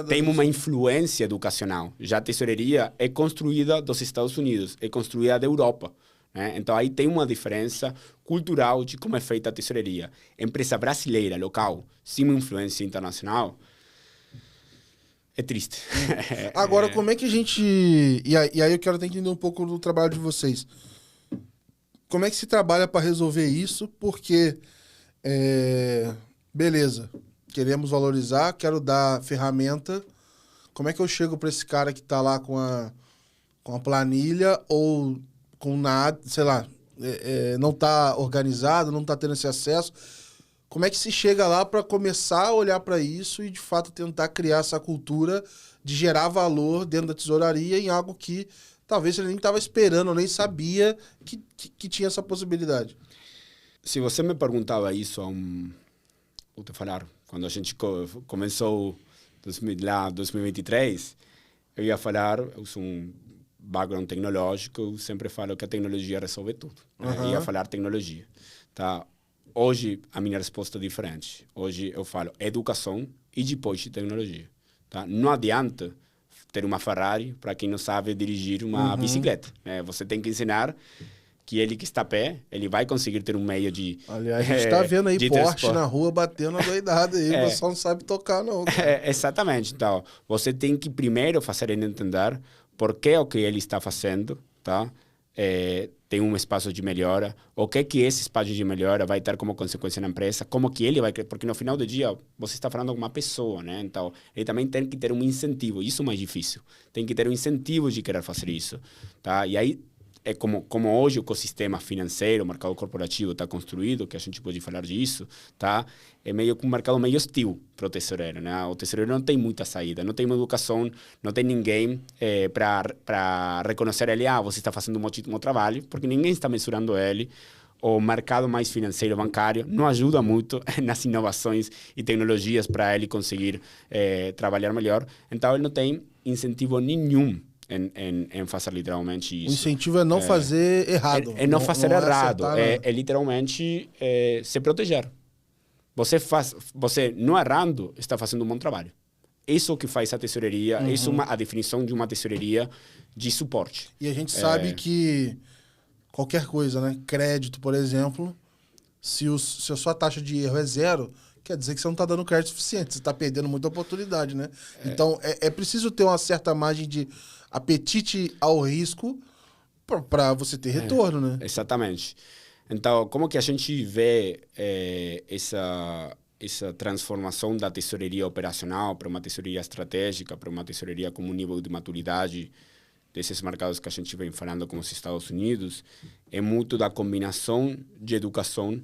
S1: tem uma influência educacional. Já a tesoureria é construída dos Estados Unidos, é construída da Europa. Né? Então aí tem uma diferença cultural de como é feita a tesoureria. Empresa brasileira, local, sem uma influência internacional, é triste.
S2: Agora, como é que a gente... E aí eu quero até entender um pouco do trabalho de vocês. como é que se trabalha para resolver isso? Porque, beleza, queremos valorizar, quero dar ferramenta. Como é que eu chego para esse cara que está lá com a planilha ou com nada, sei lá, não está organizado, não está tendo esse acesso? Como é que se chega lá para começar a olhar para isso e, de fato, tentar criar essa cultura de gerar valor dentro da tesouraria em algo que talvez ele nem estava esperando, nem sabia que tinha essa possibilidade?
S1: Se você me perguntava isso vou te falar, quando a gente começou lá 2023, eu ia falar, eu sou um background tecnológico, eu sempre falo que a tecnologia resolve tudo. Eu ia falar tecnologia, tá? Hoje, a minha resposta é diferente. Hoje, eu falo educação e depois tecnologia. Tá? Não adianta ter uma Ferrari para quem não sabe dirigir uma bicicleta. Você tem que ensinar que ele que está a pé, ele vai conseguir ter um meio de...
S2: Aliás, a gente está vendo aí Porsche na rua batendo a doidada aí, o pessoal não sabe tocar não.
S1: Exatamente. Então, você tem que primeiro fazer ele entender por que o que ele está fazendo, tá? Tem um espaço de melhora, o que esse espaço de melhora vai ter como consequência na empresa, como que ele vai... Porque no final do dia, você está falando com uma pessoa, né? Então, ele também tem que ter um incentivo, isso é mais difícil. Tem que ter um incentivo de querer fazer isso, tá? E aí, é como hoje o ecossistema financeiro, o mercado corporativo está construído, que a gente pode falar disso, tá? É meio que um mercado meio hostil para o tesoureiro, né? O tesoureiro não tem muita saída, não tem uma educação, não tem ninguém para reconhecer ele, você está fazendo um ótimo trabalho, porque ninguém está mensurando ele. O mercado mais financeiro bancário não ajuda muito nas inovações e tecnologias para ele conseguir trabalhar melhor. Então, ele não tem incentivo nenhum em fazer literalmente isso.
S2: O incentivo é não fazer errado.
S1: É não fazer errado.
S2: Acertar,
S1: é literalmente se proteger. Você não errando, está fazendo um bom trabalho. Isso que faz a tesouraria, isso é a definição de uma tesouraria de suporte.
S2: E a gente sabe que qualquer coisa, né? Crédito, por exemplo, se a sua taxa de erro é 0, quer dizer que você não está dando crédito suficiente, você está perdendo muita oportunidade, né? Então, é preciso ter uma certa margem de apetite ao risco para você ter retorno, né?
S1: Exatamente. Então, como que a gente vê essa transformação da tesouraria operacional para uma tesouraria estratégica, para uma tesouraria com um nível de maturidade desses mercados que a gente vem falando, como os Estados Unidos, é muito da combinação de educação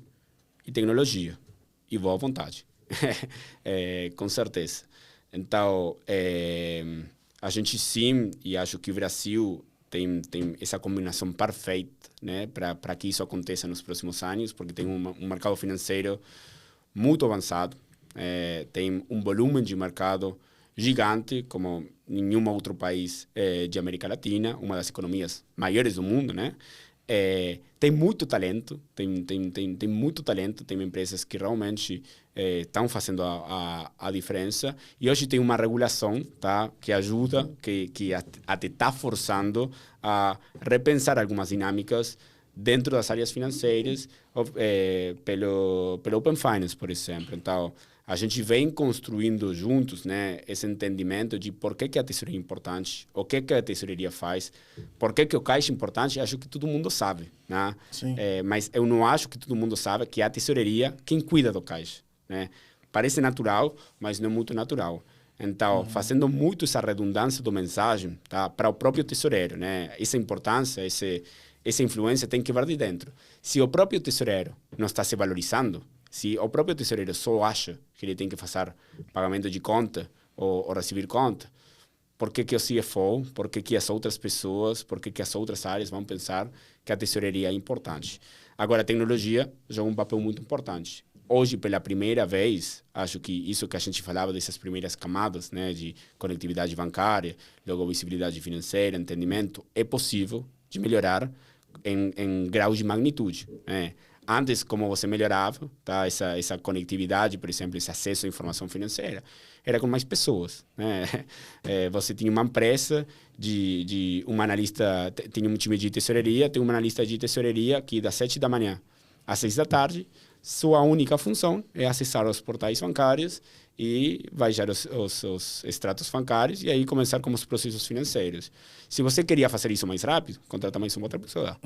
S1: e tecnologia. E boa vontade. Com certeza. Então, a gente sim, e acho que o Brasil tem essa combinação perfeita, né, para que isso aconteça nos próximos anos, porque tem um mercado financeiro muito avançado, tem um volume de mercado gigante, como nenhum outro país de América Latina, uma das economias maiores do mundo, né? Tem muito talento, tem muito talento, tem empresas que realmente estão fazendo a diferença, e hoje tem uma regulação, tá, que ajuda, que até está forçando a repensar algumas dinâmicas dentro das áreas financeiras, pelo Open Finance, por exemplo. Então, a gente vem construindo juntos, né, esse entendimento de por que a tesouraria é importante, o que a tesouraria faz, por que o caixa é importante. Acho que todo mundo sabe, né? Mas eu não acho que todo mundo sabe que a tesouraria quem cuida do caixa, né? Parece natural, mas não é muito natural. Então, fazendo muito essa redundância da mensagem, tá, para o próprio tesoureiro, né? Essa importância, essa influência tem que vir de dentro. Se o próprio tesoureiro não está se valorizando, se o próprio tesoureiro só acha que ele tem que fazer pagamento de conta ou receber conta, por que o CFO, por que as outras pessoas, por que as outras áreas vão pensar que a tesouraria é importante? Agora, a tecnologia joga um papel muito importante. Hoje, pela primeira vez, acho que isso que a gente falava dessas primeiras camadas, né, de conectividade bancária, logo visibilidade financeira, entendimento, é possível de melhorar em graus de magnitude, né? Antes, como você melhorava, tá? Essa conectividade, por exemplo, esse acesso à informação financeira, era com mais pessoas, né? Você tinha uma empresa de um analista, tinha um time de tesouraria, tem um analista de tesouraria que das 7 da manhã às 6 da tarde, sua única função é acessar os portais bancários e baixar os extratos bancários e aí começar com os processos financeiros. Se você queria fazer isso mais rápido, contrata mais uma outra pessoa.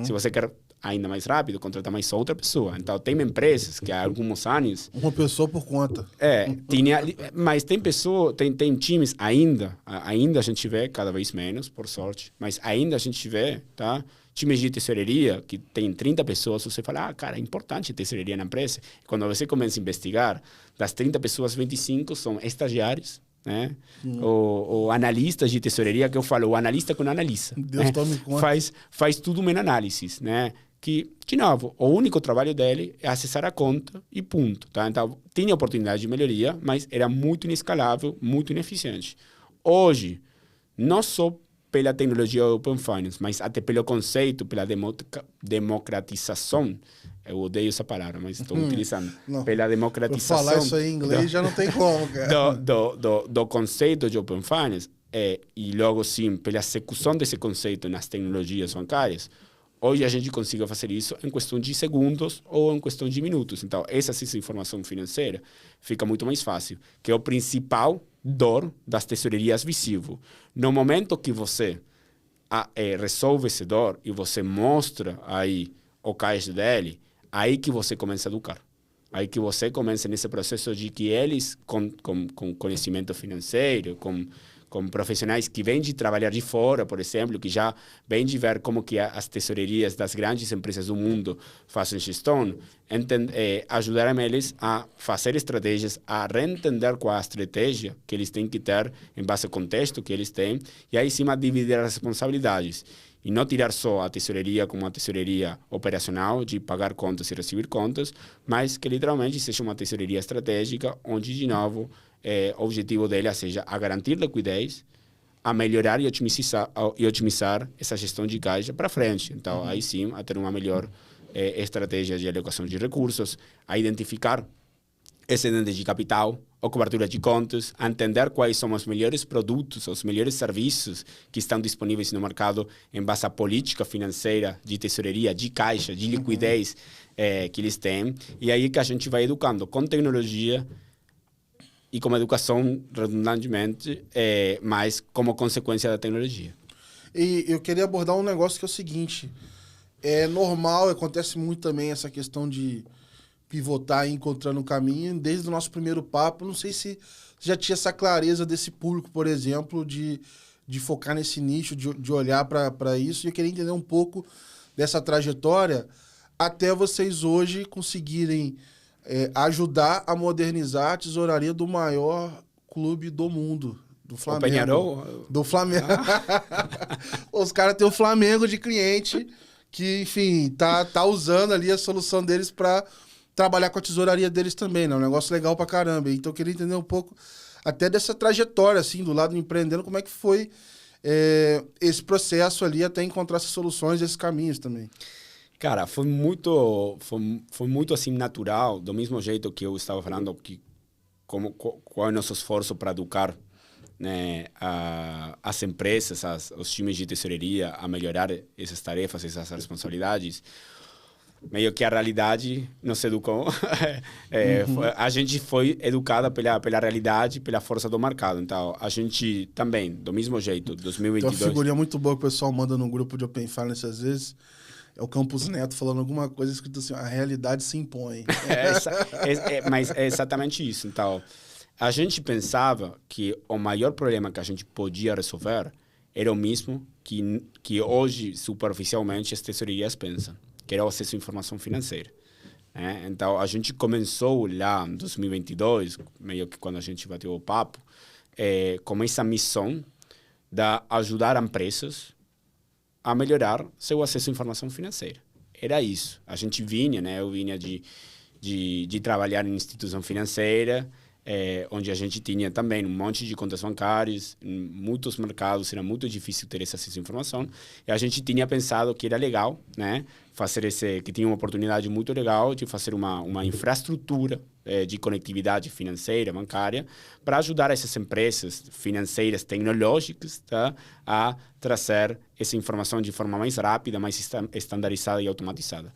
S1: Se você quer ainda mais rápido, contratar mais outra pessoa. Então, tem empresas que há alguns anos...
S2: Uma pessoa por conta.
S1: Mas tem pessoas, tem times ainda a gente vê cada vez menos, por sorte, mas ainda a gente vê, tá? Times de tesouraria que tem 30 pessoas, você fala, cara, é importante tesouraria na empresa. Quando você começa a investigar, das 30 pessoas, 25 são estagiários, né? O analista de tesouraria, que eu falo, o analista com analista.
S2: Deus tome conta.
S1: Faz tudo em análise, né? Que, de novo, o único trabalho dele é acessar a conta e ponto. Tá? Então, tinha oportunidade de melhoria, mas era muito inescalável, muito ineficiente. Hoje, não só pela tecnologia Open Finance, mas até pelo conceito, pela democratização, eu odeio essa palavra, mas estou utilizando, pela democratização...
S2: Pra falar isso aí em inglês já não tem como, cara.
S1: Do conceito de Open Finance, e logo sim, pela execução desse conceito nas tecnologias bancárias, hoje a gente consegue fazer isso em questão de segundos ou em questão de minutos. Então, essa informação financeira fica muito mais fácil, que é o principal dor das tesourarias visíveis. No momento que você resolve esse dor e você mostra aí o caixa dele, aí que você começa a educar. Aí que você começa nesse processo de que eles, com conhecimento financeiro, com profissionais que vêm de trabalhar de fora, por exemplo, que já vêm de ver como que as tesourarias das grandes empresas do mundo fazem gestão, ajudarem eles a fazer estratégias, a reentender qual é a estratégia que eles têm que ter em base ao contexto que eles têm, e aí sim a dividir as responsabilidades. E não tirar só a tesouraria como uma tesouraria operacional, de pagar contas e receber contas, mas que literalmente seja uma tesouraria estratégica, onde, de novo, o objetivo dela seja a garantir liquidez, a melhorar e otimizar essa gestão de caixa para frente. Então, aí sim, a ter uma melhor estratégia de alocação de recursos, a identificar excedente de capital, ou cobertura de contas, a entender quais são os melhores produtos, os melhores serviços que estão disponíveis no mercado em base à política financeira de tesouraria, de caixa, de liquidez que eles têm. E aí que a gente vai educando com tecnologia e com educação, redundantemente, mas como consequência da tecnologia.
S2: E eu queria abordar um negócio que é o seguinte, é normal, acontece muito também essa questão de pivotar e encontrando o caminho. Desde o nosso primeiro papo, não sei se já tinha essa clareza desse público, por exemplo, de focar nesse nicho, de olhar para isso. E eu queria entender um pouco dessa trajetória até vocês hoje conseguirem ajudar a modernizar a tesouraria do maior clube do mundo, do Flamengo.
S1: O Peñarol?
S2: Do Flamengo. Os caras têm o Flamengo de cliente que, enfim, tá usando ali a solução deles para trabalhar com a tesouraria deles também, né? Um negócio legal pra caramba. Então eu queria entender um pouco até dessa trajetória, assim, do lado do empreendendo, como é que foi esse processo ali até encontrar essas soluções, esses caminhos também.
S1: Cara, foi muito assim natural, do mesmo jeito que eu estava falando, que qual é o nosso esforço para educar, né, as empresas, os times de tesouraria a melhorar essas tarefas, essas responsabilidades. Meio que a realidade nos educou. A gente foi educada pela realidade, pela força do mercado. Então, a gente também, do mesmo jeito, 2022...
S2: Tem uma figurinha muito boa que o pessoal manda no grupo de Open Finance, às vezes, é o Campos Neto falando alguma coisa escrito assim, a realidade se impõe.
S1: Mas é exatamente isso. Então, a gente pensava que o maior problema que a gente podia resolver era o mesmo que hoje, superficialmente, as tesourarias pensam, que era o acesso à informação financeira. Então, a gente começou lá em 2022, meio que quando a gente bateu o papo, com essa missão de ajudar empresas a melhorar seu acesso à informação financeira. Era isso. A gente vinha, né? Eu vinha de trabalhar em instituição financeira, onde a gente tinha também um monte de contas bancárias, em muitos mercados era muito difícil ter esse acesso à informação, e a gente tinha pensado que era legal, né, que tinha uma oportunidade muito legal de fazer uma infraestrutura de conectividade financeira, bancária, para ajudar essas empresas financeiras tecnológicas, tá, a trazer essa informação de forma mais rápida, mais estandarizada e automatizada.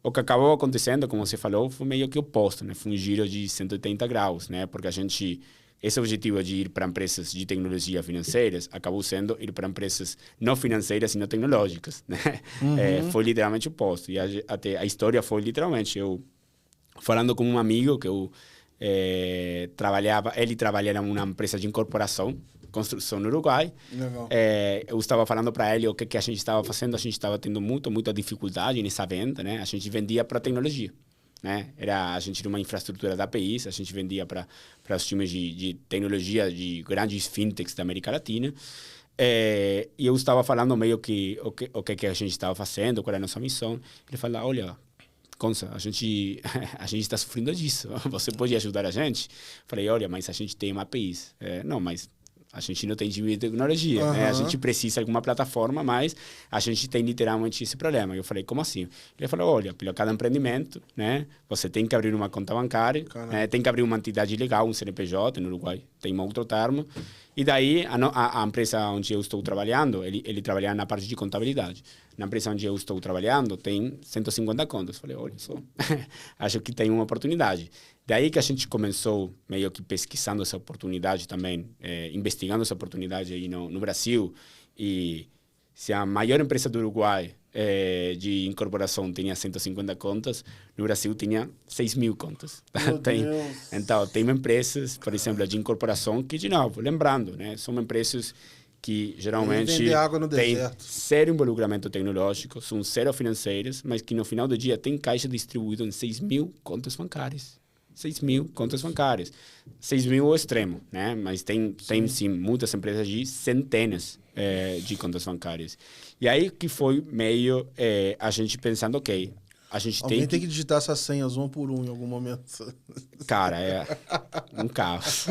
S1: O que acabou acontecendo, como você falou, foi meio que oposto, né? Foi um giro de 180 graus, né? Porque a gente esse objetivo de ir para empresas de tecnologia financeiras acabou sendo ir para empresas não financeiras e não tecnológicas, né? Foi literalmente o oposto. E até a história foi literalmente eu falando com um amigo que eu ele trabalhava numa empresa de incorporação, construção no Uruguai. Eu estava falando para ele o que a gente estava fazendo. A gente estava tendo muita dificuldade nessa venda, né? A gente vendia para tecnologia, né? A gente tinha uma infraestrutura da APIs, a gente vendia para os times de tecnologia de grandes fintechs da América Latina. E eu estava falando meio que o que a gente estava fazendo, qual era a nossa missão. Ele falou, olha, Consa, a gente está sofrendo disso. Você pode ajudar a gente? Falei, olha, mas a gente tem uma APIs. Não, mas a gente não tem time de tecnologia, né? A gente precisa de alguma plataforma, mas a gente tem literalmente esse problema. Eu falei, como assim? Ele falou, olha, pelo cada empreendimento, né? Você tem que abrir uma conta bancária, né? Tem que abrir uma entidade legal, um CNPJ, no Uruguai tem um outro termo. E daí, a empresa onde eu estou trabalhando, ele trabalha na parte de contabilidade. Na empresa onde eu estou trabalhando, tem 150 contas. Falei, olha só, acho que tem uma oportunidade. Daí que a gente começou meio que pesquisando essa oportunidade também, investigando essa oportunidade aí no Brasil. E se a maior empresa do Uruguai de incorporação tinha 150 contas, no Brasil tinha 6.000 contas. Então, tem empresas, por exemplo, de incorporação que, de novo, lembrando, né, são empresas que geralmente têm zero envolvimento tecnológico, são zero financeiras, mas que no final do dia tem caixa distribuído em 6.000 contas bancárias. 6.000 contas bancárias. 6.000 é o extremo, né? Mas tem sim muitas empresas de centenas de contas bancárias. E aí que foi meio a gente pensando, ok, a gente
S2: Alguém tem que digitar essas senhas um por um em algum momento.
S1: Cara, é um caos.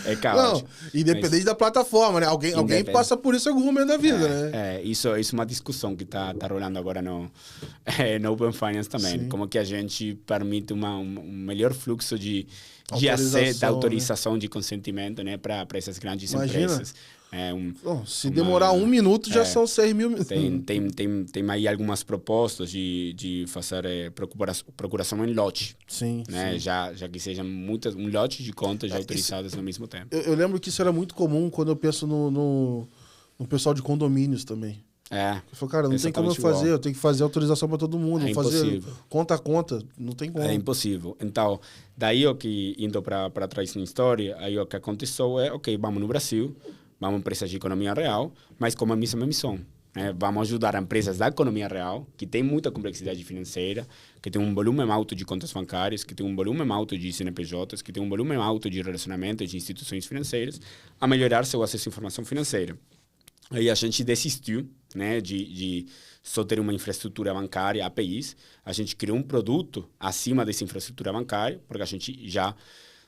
S1: É caos.
S2: Não, independente da plataforma, né? Alguém passa por isso em algum momento da vida, né?
S1: Isso é uma discussão que tá rolando agora no Open Finance também. Sim. Como que a gente permite um melhor fluxo de autorização, né? De consentimento, né? Para essas grandes empresas.
S2: Se demorar um minuto, já são 6.000 minutos.
S1: Tem aí algumas propostas de fazer procuração em lote.
S2: Sim,
S1: né?
S2: sim.
S1: Já que sejam um lote de contas já autorizadas ao mesmo tempo.
S2: Eu lembro que isso era muito comum quando eu penso no pessoal de condomínios também. Eu falo, cara, não tem como eu fazer, eu tenho que fazer autorização para todo mundo, fazer conta a conta, não tem como.
S1: É impossível. Então, daí o que, indo para trás na história, aí o que aconteceu ok, vamos no Brasil, vamos empresas de economia real, mas com a mesma missão. Né? Vamos ajudar empresas da economia real, que tem muita complexidade financeira, que tem um volume alto de contas bancárias, que tem um volume alto de CNPJs, que tem um volume alto de relacionamento de instituições financeiras, a melhorar seu acesso à informação financeira. Aí a gente desistiu, né, de só ter uma infraestrutura bancária, APIs. A gente criou um produto acima dessa infraestrutura bancária, porque a gente já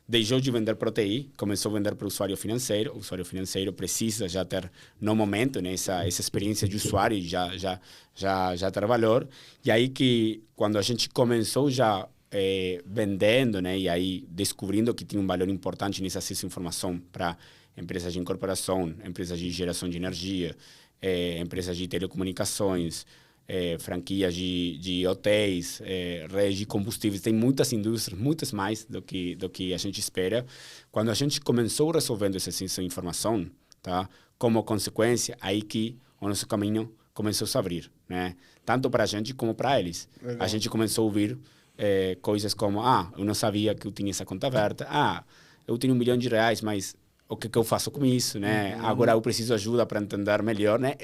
S1: deixou de vender para o TI, começou a vender para o usuário financeiro. O usuário financeiro precisa já ter, no momento, né, essa experiência de usuário, já ter valor. E aí que, quando a gente começou já vendendo, né, e aí descobrindo que tinha um valor importante nesse acesso à informação para empresas de incorporação, empresas de geração de energia, empresas de telecomunicações, franquias de hotéis, redes de combustíveis, tem muitas indústrias, muitas mais do que a gente espera. Quando a gente começou resolvendo essa informação, tá? Como consequência, aí que o nosso caminho começou a se abrir, né? Tanto para a gente como para eles. Legal. A gente começou a ouvir coisas como, eu não sabia que eu tinha essa conta aberta, eu tenho R$1 milhão, mas o que eu faço com isso, né? Agora eu preciso de ajuda para entender melhor, né?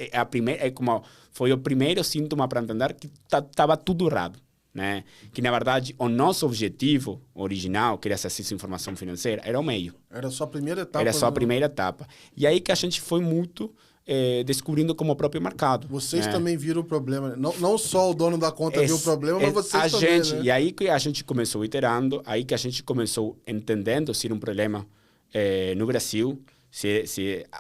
S1: Foi o primeiro síntoma para entender que estava tudo errado, né? Que, na verdade, o nosso objetivo original, que era acesso à informação financeira, era o meio.
S2: Era só a primeira etapa.
S1: Era só a primeira etapa. E aí que a gente foi muito descobrindo como o próprio mercado.
S2: Vocês também viram o problema. Não só o dono da conta viu o problema, mas vocês também, né?
S1: E aí que a gente começou iterando, aí que a gente começou entendendo se era um problema no Brasil.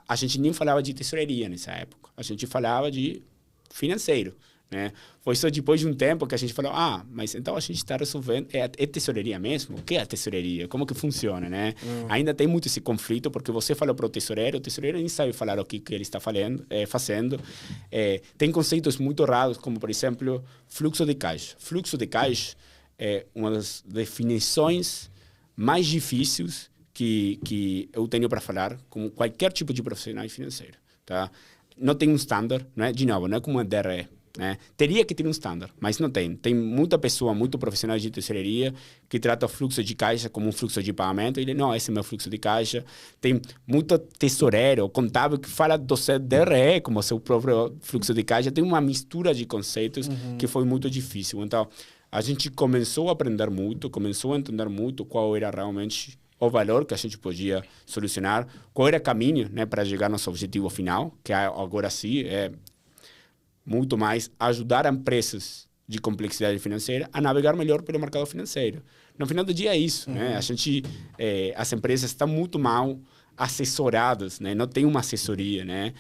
S1: A gente nem falava de tesouraria nessa época. A gente falava de financeiro, né? Foi só depois de um tempo que a gente falou, mas então a gente está resolvendo, é tesouraria mesmo? O que é a tesouraria? Como que funciona, né? Ainda tem muito esse conflito, porque você fala para o tesoureiro nem sabe falar o que ele está fazendo. Tem conceitos muito raros, como, por exemplo, fluxo de caixa. Fluxo de caixa é uma das definições mais difíceis que eu tenho para falar com qualquer tipo de profissional financeiro, tá? Não tem um standard, não é? De novo, não é como a DRE, né? Teria que ter um standard, mas não tem. Tem muita pessoa, muito profissional de tesouraria que trata o fluxo de caixa como um fluxo de pagamento. Ele, não, esse é meu fluxo de caixa. Tem muito tesoureiro, contábil que fala do seu DRE como seu próprio fluxo de caixa. Tem uma mistura de conceitos que foi muito difícil. Então, a gente começou a aprender muito, começou a entender muito qual era realmente o valor que a gente podia solucionar, qual era o caminho, né, para chegar ao nosso objetivo final, que agora sim é muito mais ajudar empresas de complexidade financeira a navegar melhor pelo mercado financeiro. No final do dia é isso, né? A gente, as empresas estão muito mal assessoradas, né? Não tem uma assessoria, né?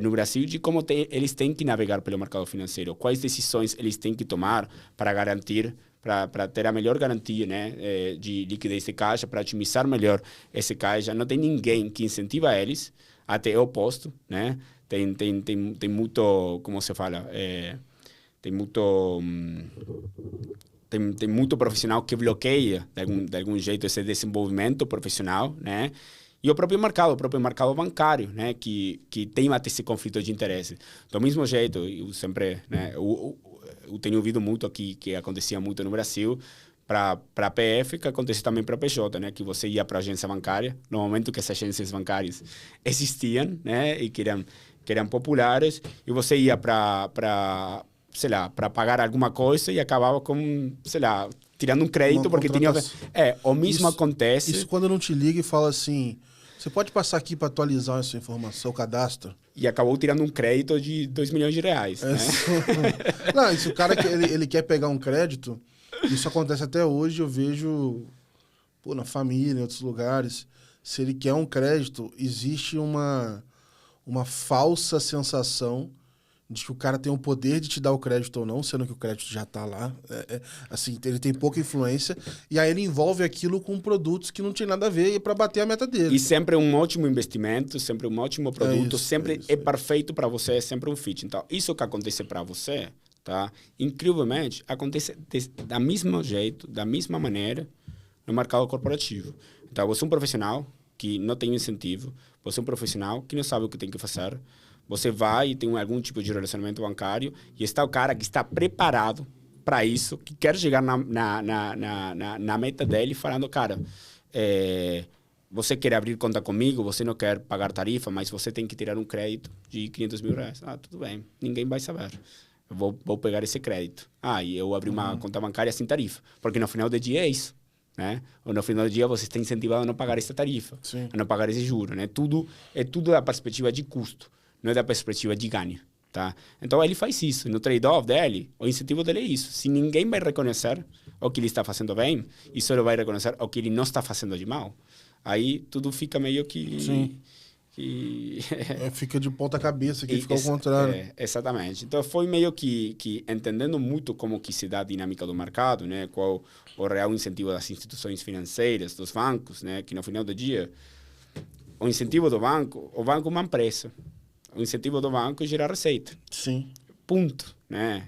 S1: No Brasil, de como eles têm que navegar pelo mercado financeiro, quais decisões eles têm que tomar para garantir, para ter a melhor garantia, né? De liquidez de caixa, para otimizar melhor esse caixa. Não tem ninguém que incentiva eles, até o oposto, né? Tem muito, como se fala, tem muito profissional que bloqueia de algum jeito esse desenvolvimento profissional, né? E o próprio mercado bancário, né? Que tem até esse conflito de interesse. Do mesmo jeito, eu sempre, né? Eu tenho ouvido muito aqui que acontecia muito no Brasil, para a PF, que acontece também para a PJ, né? Que você ia para a agência bancária, no momento que essas agências bancárias existiam, né? E que eram populares, e você ia para sei lá, para pagar alguma coisa e acabava com, sei lá, tirando um crédito, porque tinha... o mesmo acontece...
S2: Isso quando não te liga e fala assim, você pode passar aqui para atualizar essa informação, o cadastro?
S1: E acabou tirando um crédito de R$2 milhões, né?
S2: Não, se o cara ele quer pegar um crédito, isso acontece até hoje, eu vejo na família, em outros lugares, se ele quer um crédito, existe uma falsa sensação de que o cara tem o poder de te dar o crédito ou não, sendo que o crédito já está lá. Assim, ele tem pouca influência, e aí ele envolve aquilo com produtos que não tem nada a ver para bater a meta dele.
S1: E sempre um ótimo investimento, sempre um ótimo produto, sempre é perfeito para você, é sempre um fit. Então, isso que acontece para você, tá? Incrivelmente, acontece da mesma jeito, da mesma maneira no mercado corporativo. Então, você é um profissional que não tem incentivo, você é um profissional que não sabe o que tem que fazer, você vai e tem algum tipo de relacionamento bancário e está o cara que está preparado para isso, que quer chegar na meta dele falando, cara, você quer abrir conta comigo, você não quer pagar tarifa, mas você tem que tirar um crédito de R$500 mil. Tudo bem, ninguém vai saber. Eu vou pegar esse crédito. E eu abri uma conta bancária sem tarifa, porque no final do dia é isso. Né? Ou no final do dia você está incentivado a não pagar essa tarifa, a não pagar esse juro, né? É tudo da perspectiva de custo, não é da perspectiva de ganho, tá? Então ele faz isso. No trade-off dele, o incentivo dele é isso. Se ninguém vai reconhecer o que ele está fazendo bem e só vai reconhecer o que ele não está fazendo de mal, aí tudo fica meio que...
S2: Sim. Fica de ponta cabeça, que fica ao contrário.
S1: Exatamente. Então foi meio que entendendo muito como que se dá a dinâmica do mercado, né? Qual o real incentivo das instituições financeiras, dos bancos, né? Que no final do dia, o incentivo do banco, o banco é uma empresa. O incentivo do banco é gerar receita.
S2: Sim.
S1: Ponto, né?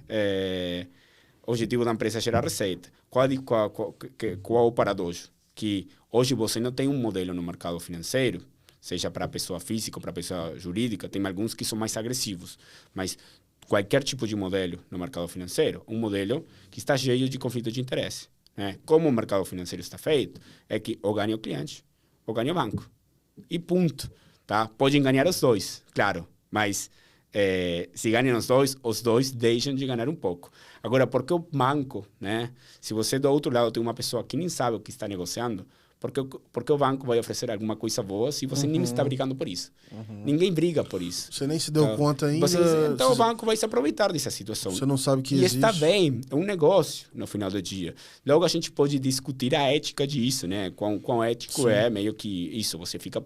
S1: O objetivo da empresa é gerar receita. Qual o paradoxo? Que hoje você não tem um modelo no mercado financeiro, seja para a pessoa física ou para a pessoa jurídica, tem alguns que são mais agressivos, mas qualquer tipo de modelo no mercado financeiro, um modelo que está cheio de conflito de interesse. Né? Como o mercado financeiro está feito, é que ou ganha o cliente, ou ganha o banco. E ponto. Tá? Podem ganhar os dois, claro, mas se ganham os dois deixam de ganhar um pouco. Agora, por que o banco, né? Se você do outro lado tem uma pessoa que nem sabe o que está negociando, porque o banco vai oferecer alguma coisa boa se você nem está brigando por isso? Ninguém briga por isso.
S2: Você nem se deu conta ainda.
S1: Então o banco vai se aproveitar dessa situação.
S2: Você não sabe que
S1: existe.
S2: E
S1: está bem, é um negócio no final do dia. Logo a gente pode discutir a ética disso, né? Quão ético é meio que isso. Você fica...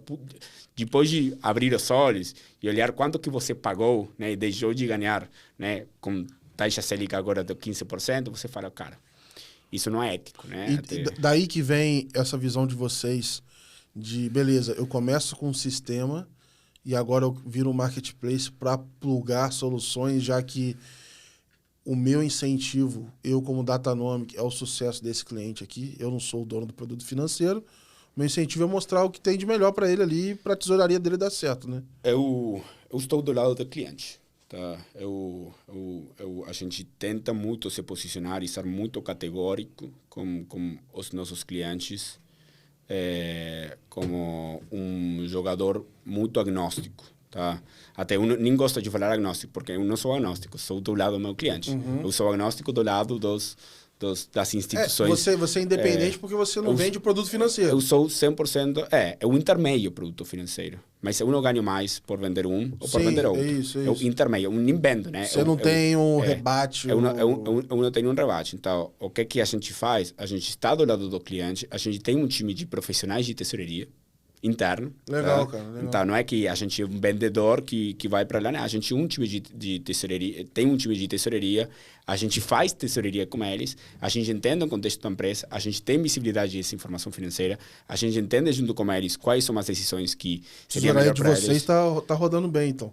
S1: Depois de abrir os olhos e olhar quanto que você pagou, né? E deixou de ganhar, né? Com taxa Selic agora de 15%, você fala, cara... Isso não é ético, né?
S2: E daí que vem essa visão de vocês de, beleza, eu começo com um sistema e agora eu viro um marketplace para plugar soluções, já que o meu incentivo, eu como Datanomic, é o sucesso desse cliente aqui. Eu não sou o dono do produto financeiro, Meu incentivo é mostrar o que tem de melhor para ele ali, para a tesouraria dele dar certo, né?
S1: Eu estou do lado do cliente. Tá? A gente tenta muito se posicionar e ser muito categórico com os nossos clientes, como um jogador muito agnóstico. Tá? Até eu nem gosto de falar agnóstico, porque eu não sou agnóstico, sou do lado do meu cliente. Eu sou agnóstico do lado das instituições.
S2: Você é independente porque você não vende produto financeiro.
S1: Eu sou 100%... É o intermédio produto financeiro. Mas eu não ganho mais por vender um ou por vender outro.
S2: É isso.
S1: Eu intermédio, eu nem vendo, né?
S2: Você não tem um rebate.
S1: Eu não tenho um rebate. Então, o que a gente faz? A gente está do lado do cliente, a gente tem um time de profissionais de tesouraria interno.
S2: Legal,
S1: tá?
S2: cara. Legal.
S1: Então, não é que a gente é um vendedor que vai para lá, né? A gente um time de tesouraria, tem um time de tesouraria, a gente faz tesouraria com eles, a gente entende o contexto da empresa, a gente tem visibilidade dessa informação financeira, a gente entende junto com eles quais são as decisões que seriam melhor para eles.
S2: A tesouraria de vocês tá rodando bem, então.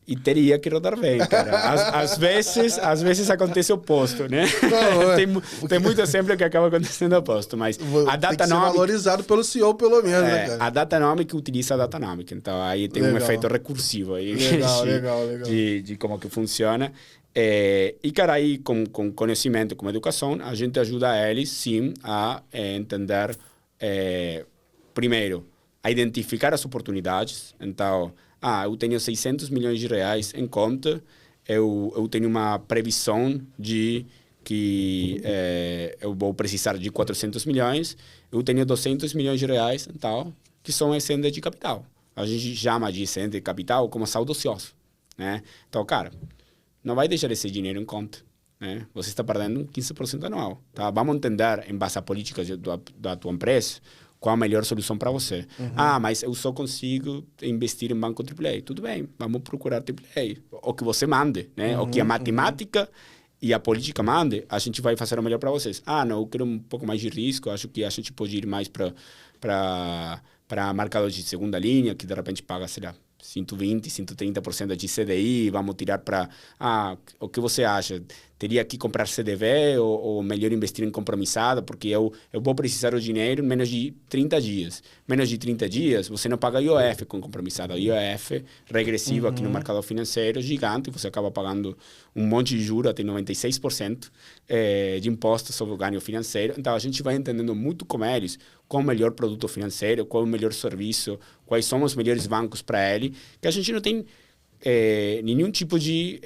S1: E teria que rodar bem, cara. Às vezes acontece o oposto, né? Tem muito exemplo que acaba acontecendo o oposto, mas a
S2: Tem que ser valorizado pelo CEO, pelo menos, né, cara?
S1: A Datanomic utiliza a Datanomic, então aí tem um efeito recursivo aí
S2: legal.
S1: De como que funciona. E, cara, aí com conhecimento, com educação, a gente ajuda eles, sim, a entender, primeiro, a identificar as oportunidades. Então, eu tenho 600 milhões de reais em conta, eu tenho uma previsão de que eu vou precisar de 400 milhões, eu tenho 200 milhões de reais, então, que são excedentes de capital. A gente chama de excedente de capital como saldo ocioso, né? Então, cara, não vai deixar esse dinheiro em conta, né? Você está perdendo 15% anual, tá? Vamos entender, em base a políticas da tua empresa, qual a melhor solução para você. Mas eu só consigo investir em banco AAA. Tudo bem, vamos procurar AAA. O que você mande, né? O que a matemática e a política mande, a gente vai fazer o melhor para vocês. Não, eu quero um pouco mais de risco, acho que a gente pode ir mais para mercados de segunda linha, que de repente paga, sei lá, 120%, 130% de CDI, vamos tirar para... o que você acha? Teria que comprar CDV ou melhor investir em compromissado, porque eu vou precisar do dinheiro em menos de 30 dias. Menos de 30 dias, você não paga IOF com compromissado. O IOF regressivo aqui no mercado financeiro, gigante, você acaba pagando um monte de juros, até 96% de impostos sobre o ganho financeiro. Então, a gente vai entendendo muito com eles qual o melhor produto financeiro, qual o melhor serviço, quais são os melhores bancos para ele, que a gente não tem nenhum tipo de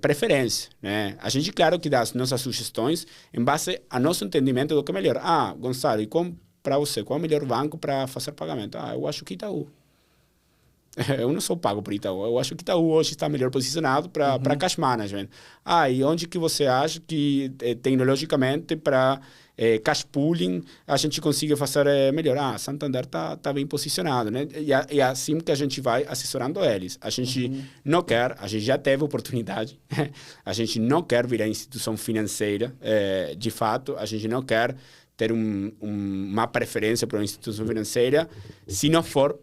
S1: preferência, né? A gente, claro, que dá as nossas sugestões em base ao nosso entendimento do que é melhor. Gonçalo, e para você, qual é o melhor banco para fazer pagamento? Eu acho que Itaú. Eu não sou pago por Itaú. Eu acho que Itaú hoje está melhor posicionado para cash management. E onde que você acha que tecnologicamente para cash pooling a gente consiga fazer melhor? Santander está bem posicionado, né? E é assim que a gente vai assessorando eles. A gente não quer, a gente já teve oportunidade, a gente não quer virar instituição financeira, de fato, a gente não quer ter uma preferência para uma instituição financeira se não for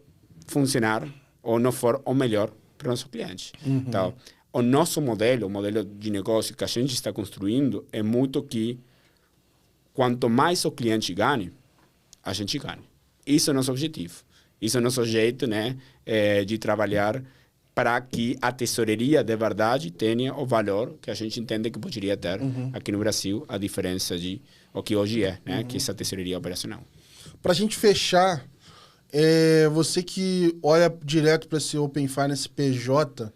S1: funcionar ou não for o melhor para o nosso cliente. Então, o nosso modelo, o modelo de negócio que a gente está construindo, é muito que quanto mais o cliente ganhe, a gente ganha. Isso é o nosso objetivo. Isso é o nosso jeito, né, de trabalhar para que a tesouraria de verdade tenha o valor que a gente entende que poderia ter aqui no Brasil, a diferença de o que hoje é, né, que é essa tesouraria operacional.
S2: Para a gente fechar, você que olha direto para esse Open Finance PJ,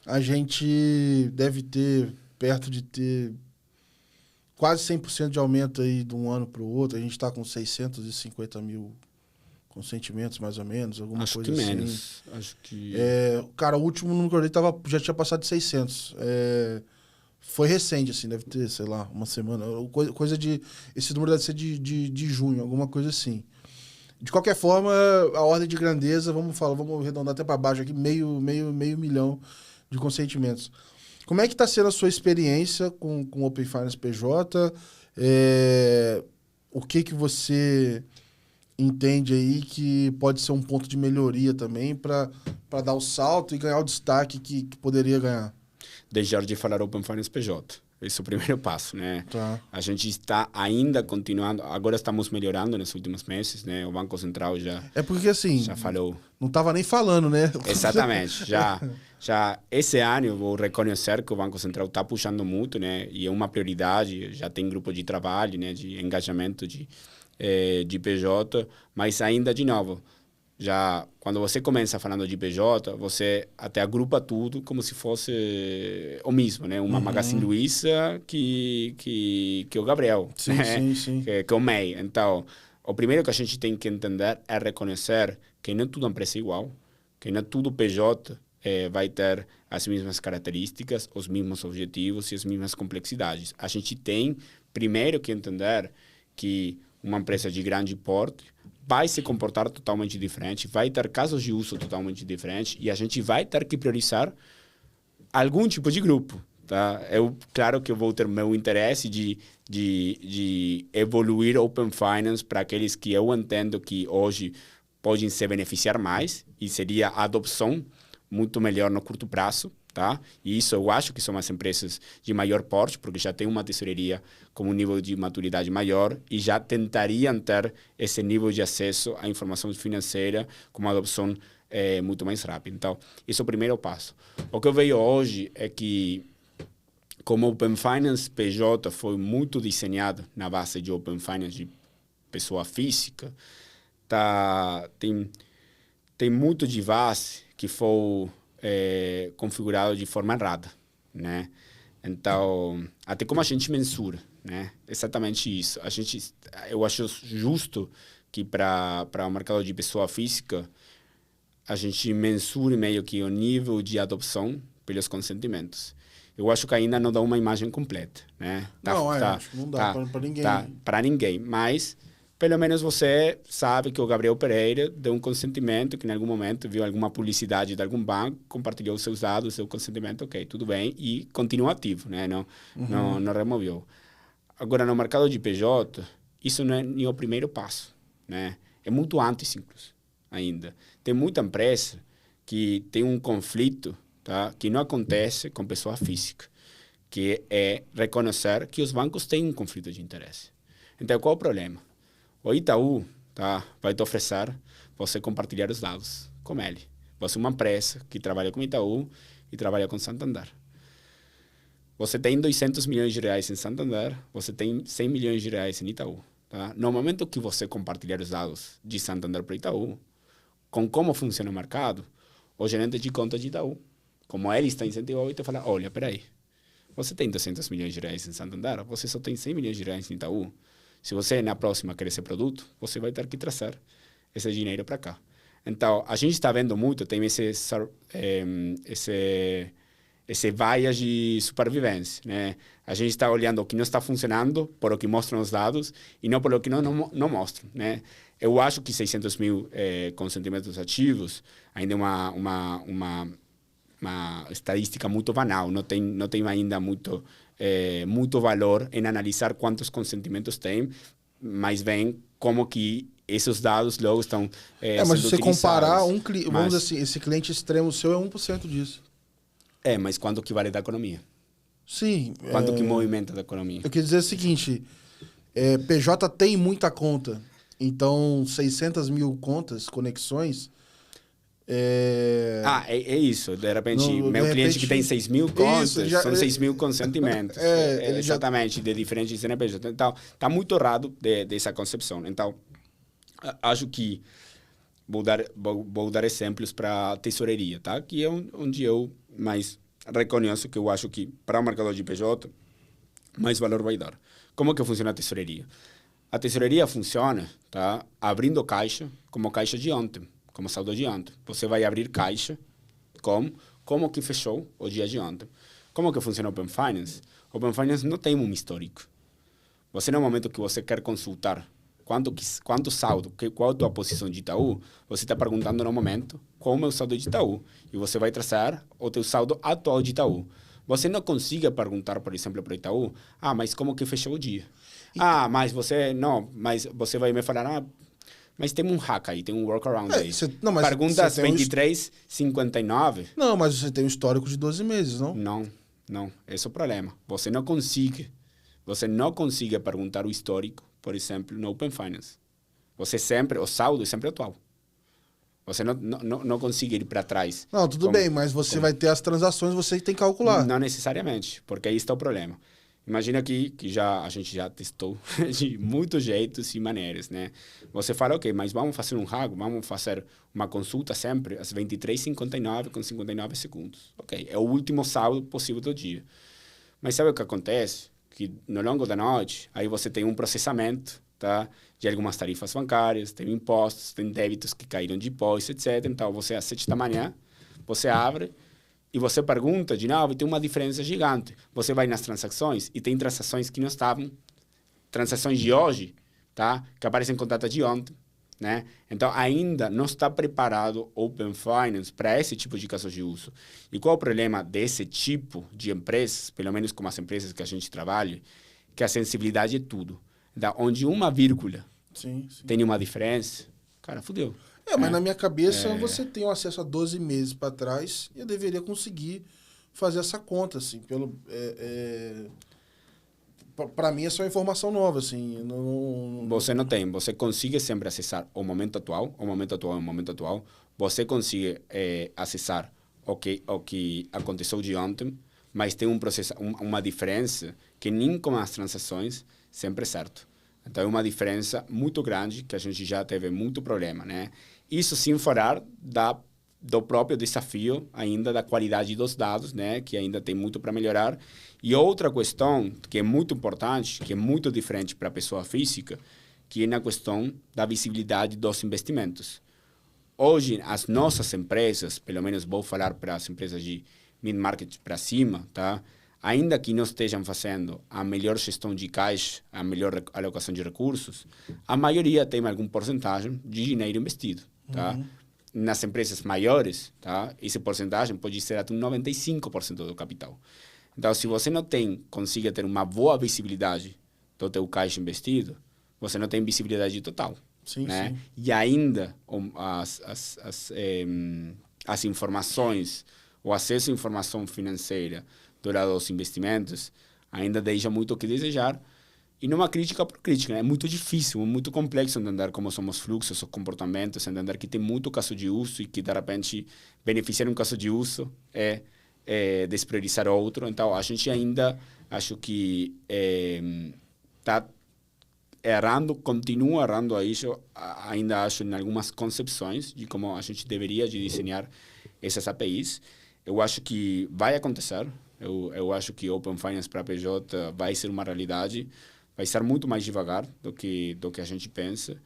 S2: a gente deve ter perto de ter quase 100% de aumento aí de um ano para o outro. A gente está com 650 mil consentimentos, mais ou menos, alguma
S1: acho
S2: coisa
S1: que
S2: assim.
S1: Menos. Acho que...
S2: Cara, o último número que eu olhei já tinha passado de 600. Foi recente, assim, deve ter, sei lá, uma semana. Coisa de... Esse número deve ser de junho, alguma coisa assim. De qualquer forma, a ordem de grandeza, vamos arredondar até para baixo aqui, meio milhão de consentimentos. Como é que está sendo a sua experiência com o Open Finance PJ? O que você entende aí que pode ser um ponto de melhoria também para dar o salto e ganhar o destaque que poderia ganhar?
S1: Deixar de falar Open Finance PJ. Esse é o primeiro passo, né?
S2: Tá.
S1: A gente está ainda continuando, agora estamos melhorando nos últimos meses, né? O Banco Central já
S2: É porque assim,
S1: já falou.
S2: não tava nem falando, né?
S1: Exatamente. Já esse ano eu vou reconhecer que o Banco Central está puxando muito, né? E é uma prioridade. Já tem grupo de trabalho, né? De engajamento de PJ, mas ainda de novo. Já quando você começa falando de PJ, você até agrupa tudo como se fosse o mesmo, né? Uma Magazine Luiza que o Gabriel,
S2: Sim,
S1: né?
S2: sim.
S1: Que o MEI. Então, o primeiro que a gente tem que entender é reconhecer que não tudo empresa é igual, que não tudo PJ vai ter as mesmas características, os mesmos objetivos e as mesmas complexidades. A gente tem, primeiro, que entender que uma empresa de grande porte vai se comportar totalmente diferente, vai ter casos de uso totalmente diferentes e a gente vai ter que priorizar algum tipo de grupo. Tá? Claro que eu vou ter meu interesse de evoluir Open Finance para aqueles que eu entendo que hoje podem se beneficiar mais e seria a adoção muito melhor no curto prazo. Tá? E isso eu acho que são as empresas de maior porte, porque já tem uma tesouraria com um nível de maturidade maior e já tentariam ter esse nível de acesso à informação financeira com uma adopção muito mais rápida. Então, esse é o primeiro passo. O que eu vejo hoje é que, como o Open Finance PJ foi muito desenhado na base de Open Finance de pessoa física, tem muito de base que foi configurado de forma errada, né? Então, até como a gente mensura, né? Exatamente isso. Eu acho justo que para o mercado de pessoa física a gente mensure meio que o nível de adopção pelos consentimentos. Eu acho que ainda não dá uma imagem completa, né?
S2: Acho que não dá para ninguém.
S1: Para ninguém, mas pelo menos você sabe que o Gabriel Pereira deu um consentimento, que em algum momento viu alguma publicidade de algum banco, compartilhou os seus dados, seu consentimento, ok, tudo bem, e continua ativo, né? Não removeu. Agora, no mercado de PJ, isso não é nem o primeiro passo, né? É muito antes, inclusive, ainda. Tem muita empresa que tem um conflito, tá? Que não acontece com pessoa física, que é reconhecer que os bancos têm um conflito de interesse. Então, qual é o problema? O Itaú vai te oferecer você compartilhar os dados com ele. Você é uma empresa que trabalha com Itaú e trabalha com Santander. Você tem 200 milhões de reais em Santander, você tem 100 milhões de reais em Itaú. Tá? No momento que você compartilhar os dados de Santander para Itaú, com como funciona o mercado, o gerente de conta de Itaú, como ele está incentivado, ele te fala, olha, espera aí, você tem 200 milhões de reais em Santander, você só tem 100 milhões de reais em Itaú. Se você, na próxima, quer esse produto, você vai ter que trazer esse dinheiro para cá. Então, a gente está vendo muito, tem esse bias de supervivência, né? A gente está olhando o que não está funcionando por o que mostram os dados e não por o que não mostram, né? Eu acho que 600 mil consentimentos ativos ainda é uma estadística muito banal, não tem ainda muito valor em analisar quantos consentimentos tem, mas bem como que esses dados logo estão
S2: mas se você comparar vamos dizer assim, esse cliente extremo seu é 1% disso.
S1: Mas quanto que vale da economia?
S2: Sim.
S1: Quanto que movimenta da economia?
S2: Eu queria dizer o seguinte, PJ tem muita conta, então 600 mil contas, conexões...
S1: É isso. De repente, cliente que tem 6 mil contas, são 6 mil consentimentos. Exatamente, de diferentes CNPJ. Então, está muito errado dessa concepção. Então, acho que vou dar exemplos para a tesouraria, tá? Que é onde eu mais reconheço que eu acho que para o mercado de PJ, mais valor vai dar. Como que funciona a tesouraria? A tesouraria funciona, tá? Abrindo caixa como caixa de ontem. Como saldo de ontem. Você vai abrir caixa como que fechou o dia de ontem. Como que funciona o Open Finance? O Open Finance não tem um histórico. Você, no momento que você quer consultar quanto saldo, qual é a tua posição de Itaú, você está perguntando no momento qual é o meu saldo de Itaú. E você vai traçar o teu saldo atual de Itaú. Você não consiga perguntar, por exemplo, para o Itaú, mas como que fechou o dia? Mas você vai me falar, mas tem um hack aí, tem um workaround aí. Perguntas 23,59.
S2: Não, mas você tem um histórico de 12 meses, não?
S1: Não. Não, esse é o problema. Você não consegue perguntar o histórico, por exemplo, no Open Finance. O saldo é sempre atual. Você não consegue ir para trás.
S2: Não, tudo bem, mas você vai ter as transações, você tem que calcular.
S1: Não necessariamente, porque aí está o problema. Imagina que a gente já testou de muitos jeitos e maneiras, né? Você fala, ok, mas vamos fazer um RAG, vamos fazer uma consulta sempre às 23h59 com 59 segundos. Ok, é o último saldo possível do dia. Mas sabe o que acontece? Que no longo da noite, aí você tem um processamento, tá? De algumas tarifas bancárias, tem impostos, tem débitos que caíram depois, etc. Então, você às 7 da manhã, você abre e você pergunta de novo, e tem uma diferença gigante. Você vai nas transações e tem transações que não estavam, transações de hoje, tá? Que aparecem com data de ontem, né? Então, ainda não está preparado Open Finance para esse tipo de casos de uso. E qual é o problema desse tipo de empresas, pelo menos como as empresas que a gente trabalha, que a sensibilidade é tudo. Então, onde uma vírgula tem uma diferença, cara, fudeu.
S2: Mas na minha cabeça, você tem um acesso a 12 meses para trás e eu deveria conseguir fazer essa conta, assim, para mim é só informação nova, assim.
S1: Você não tem, você consegue sempre acessar o momento atual, você consegue acessar o que aconteceu de ontem, mas tem uma diferença que nem com as transações sempre é certo. Então, é uma diferença muito grande que a gente já teve muito problema, né? Isso sem falar do próprio desafio ainda da qualidade dos dados, né? Que ainda tem muito para melhorar. E outra questão que é muito importante, que é muito diferente para a pessoa física, que é na questão da visibilidade dos investimentos. Hoje, as nossas empresas, pelo menos vou falar para as empresas de mid-market para cima, tá? Ainda que não estejam fazendo a melhor gestão de caixa, a melhor alocação de recursos, a maioria tem algum porcentagem de dinheiro investido, tá? Uhum. Nas empresas maiores, tá? Essa porcentagem pode ser até 95% do capital. Então, se você não consegue ter uma boa visibilidade do teu caixa investido, você não tem visibilidade total.
S2: Sim,
S1: né?
S2: Sim.
S1: E ainda as informações, o acesso à informação financeira do lado dos investimentos ainda deixa muito o que desejar. E numa crítica por crítica, né? É muito difícil, muito complexo entender como são os fluxos, os comportamentos, entender que tem muito caso de uso e que, de repente, beneficiar um caso de uso é despriorizar outro. Então, a gente ainda, acho que está errando, continua errando a isso, ainda acho, em algumas concepções de como a gente deveria de desenhar essas APIs. Eu acho que vai acontecer. Eu acho que Open Finance para PJ vai ser uma realidade, vai ser muito mais devagar do que a gente pensa.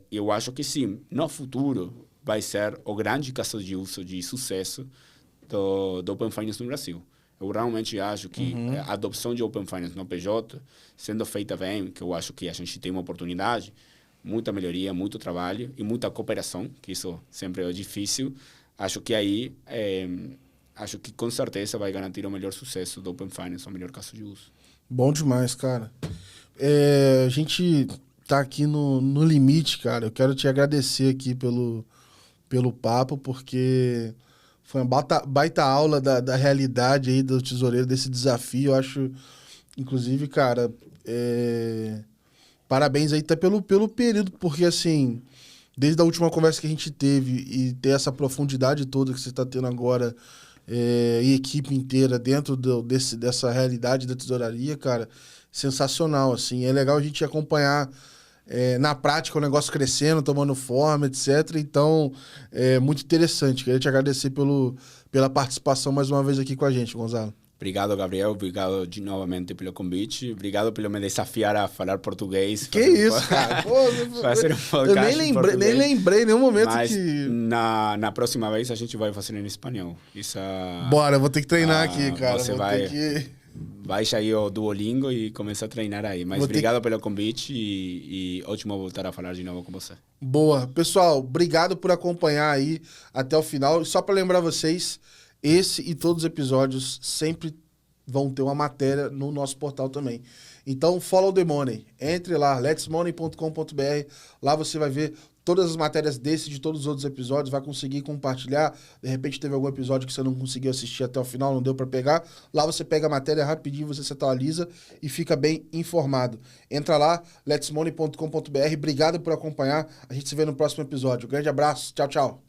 S1: Eu acho que sim, no futuro vai ser o grande caso de uso de sucesso do Open Finance no Brasil. Eu realmente acho que a adopção de Open Finance no PJ, sendo feita bem, que eu acho que a gente tem uma oportunidade, muita melhoria, muito trabalho e muita cooperação, que isso sempre é difícil. Acho que aí, acho que com certeza vai garantir o melhor sucesso do Open Finance, o melhor caso de uso.
S2: Bom demais, cara. A gente tá aqui no limite, cara. Eu quero te agradecer aqui pelo papo, porque foi uma baita aula da realidade aí do tesoureiro, desse desafio. Eu acho, inclusive, cara, parabéns aí até pelo período, porque assim, desde a última conversa que a gente teve e ter essa profundidade toda que você está tendo agora, e equipe inteira dentro dessa realidade da tesouraria, cara, sensacional, assim. É legal a gente acompanhar na prática o negócio crescendo, tomando forma, etc. Então, é muito interessante. Queria te agradecer pela participação mais uma vez aqui com a gente, Gonzalo.
S1: Obrigado, Gabriel. Obrigado novamente pelo convite. Obrigado pelo me desafiar a falar português.
S2: Que isso, cara?
S1: Fazer um podcast
S2: eu nem lembrei em nenhum momento.
S1: Mas
S2: que...
S1: na próxima vez a gente vai fazer em espanhol.
S2: Bora, eu vou ter que treinar aqui, cara.
S1: Você baixa aí o Duolingo e começa a treinar aí. Mas obrigado pelo convite e ótimo voltar a falar de novo com você.
S2: Boa. Pessoal, obrigado por acompanhar aí até o final. Só para lembrar vocês, esse e todos os episódios sempre vão ter uma matéria no nosso portal também. Então, follow the money. Entre lá, letsmoney.com.br. Lá você vai ver todas as matérias desse e de todos os outros episódios, vai conseguir compartilhar. De repente teve algum episódio que você não conseguiu assistir até o final, não deu para pegar. Lá você pega a matéria rapidinho, você se atualiza e fica bem informado. Entra lá, letsmoney.com.br. Obrigado por acompanhar. A gente se vê no próximo episódio. Grande abraço. Tchau, tchau.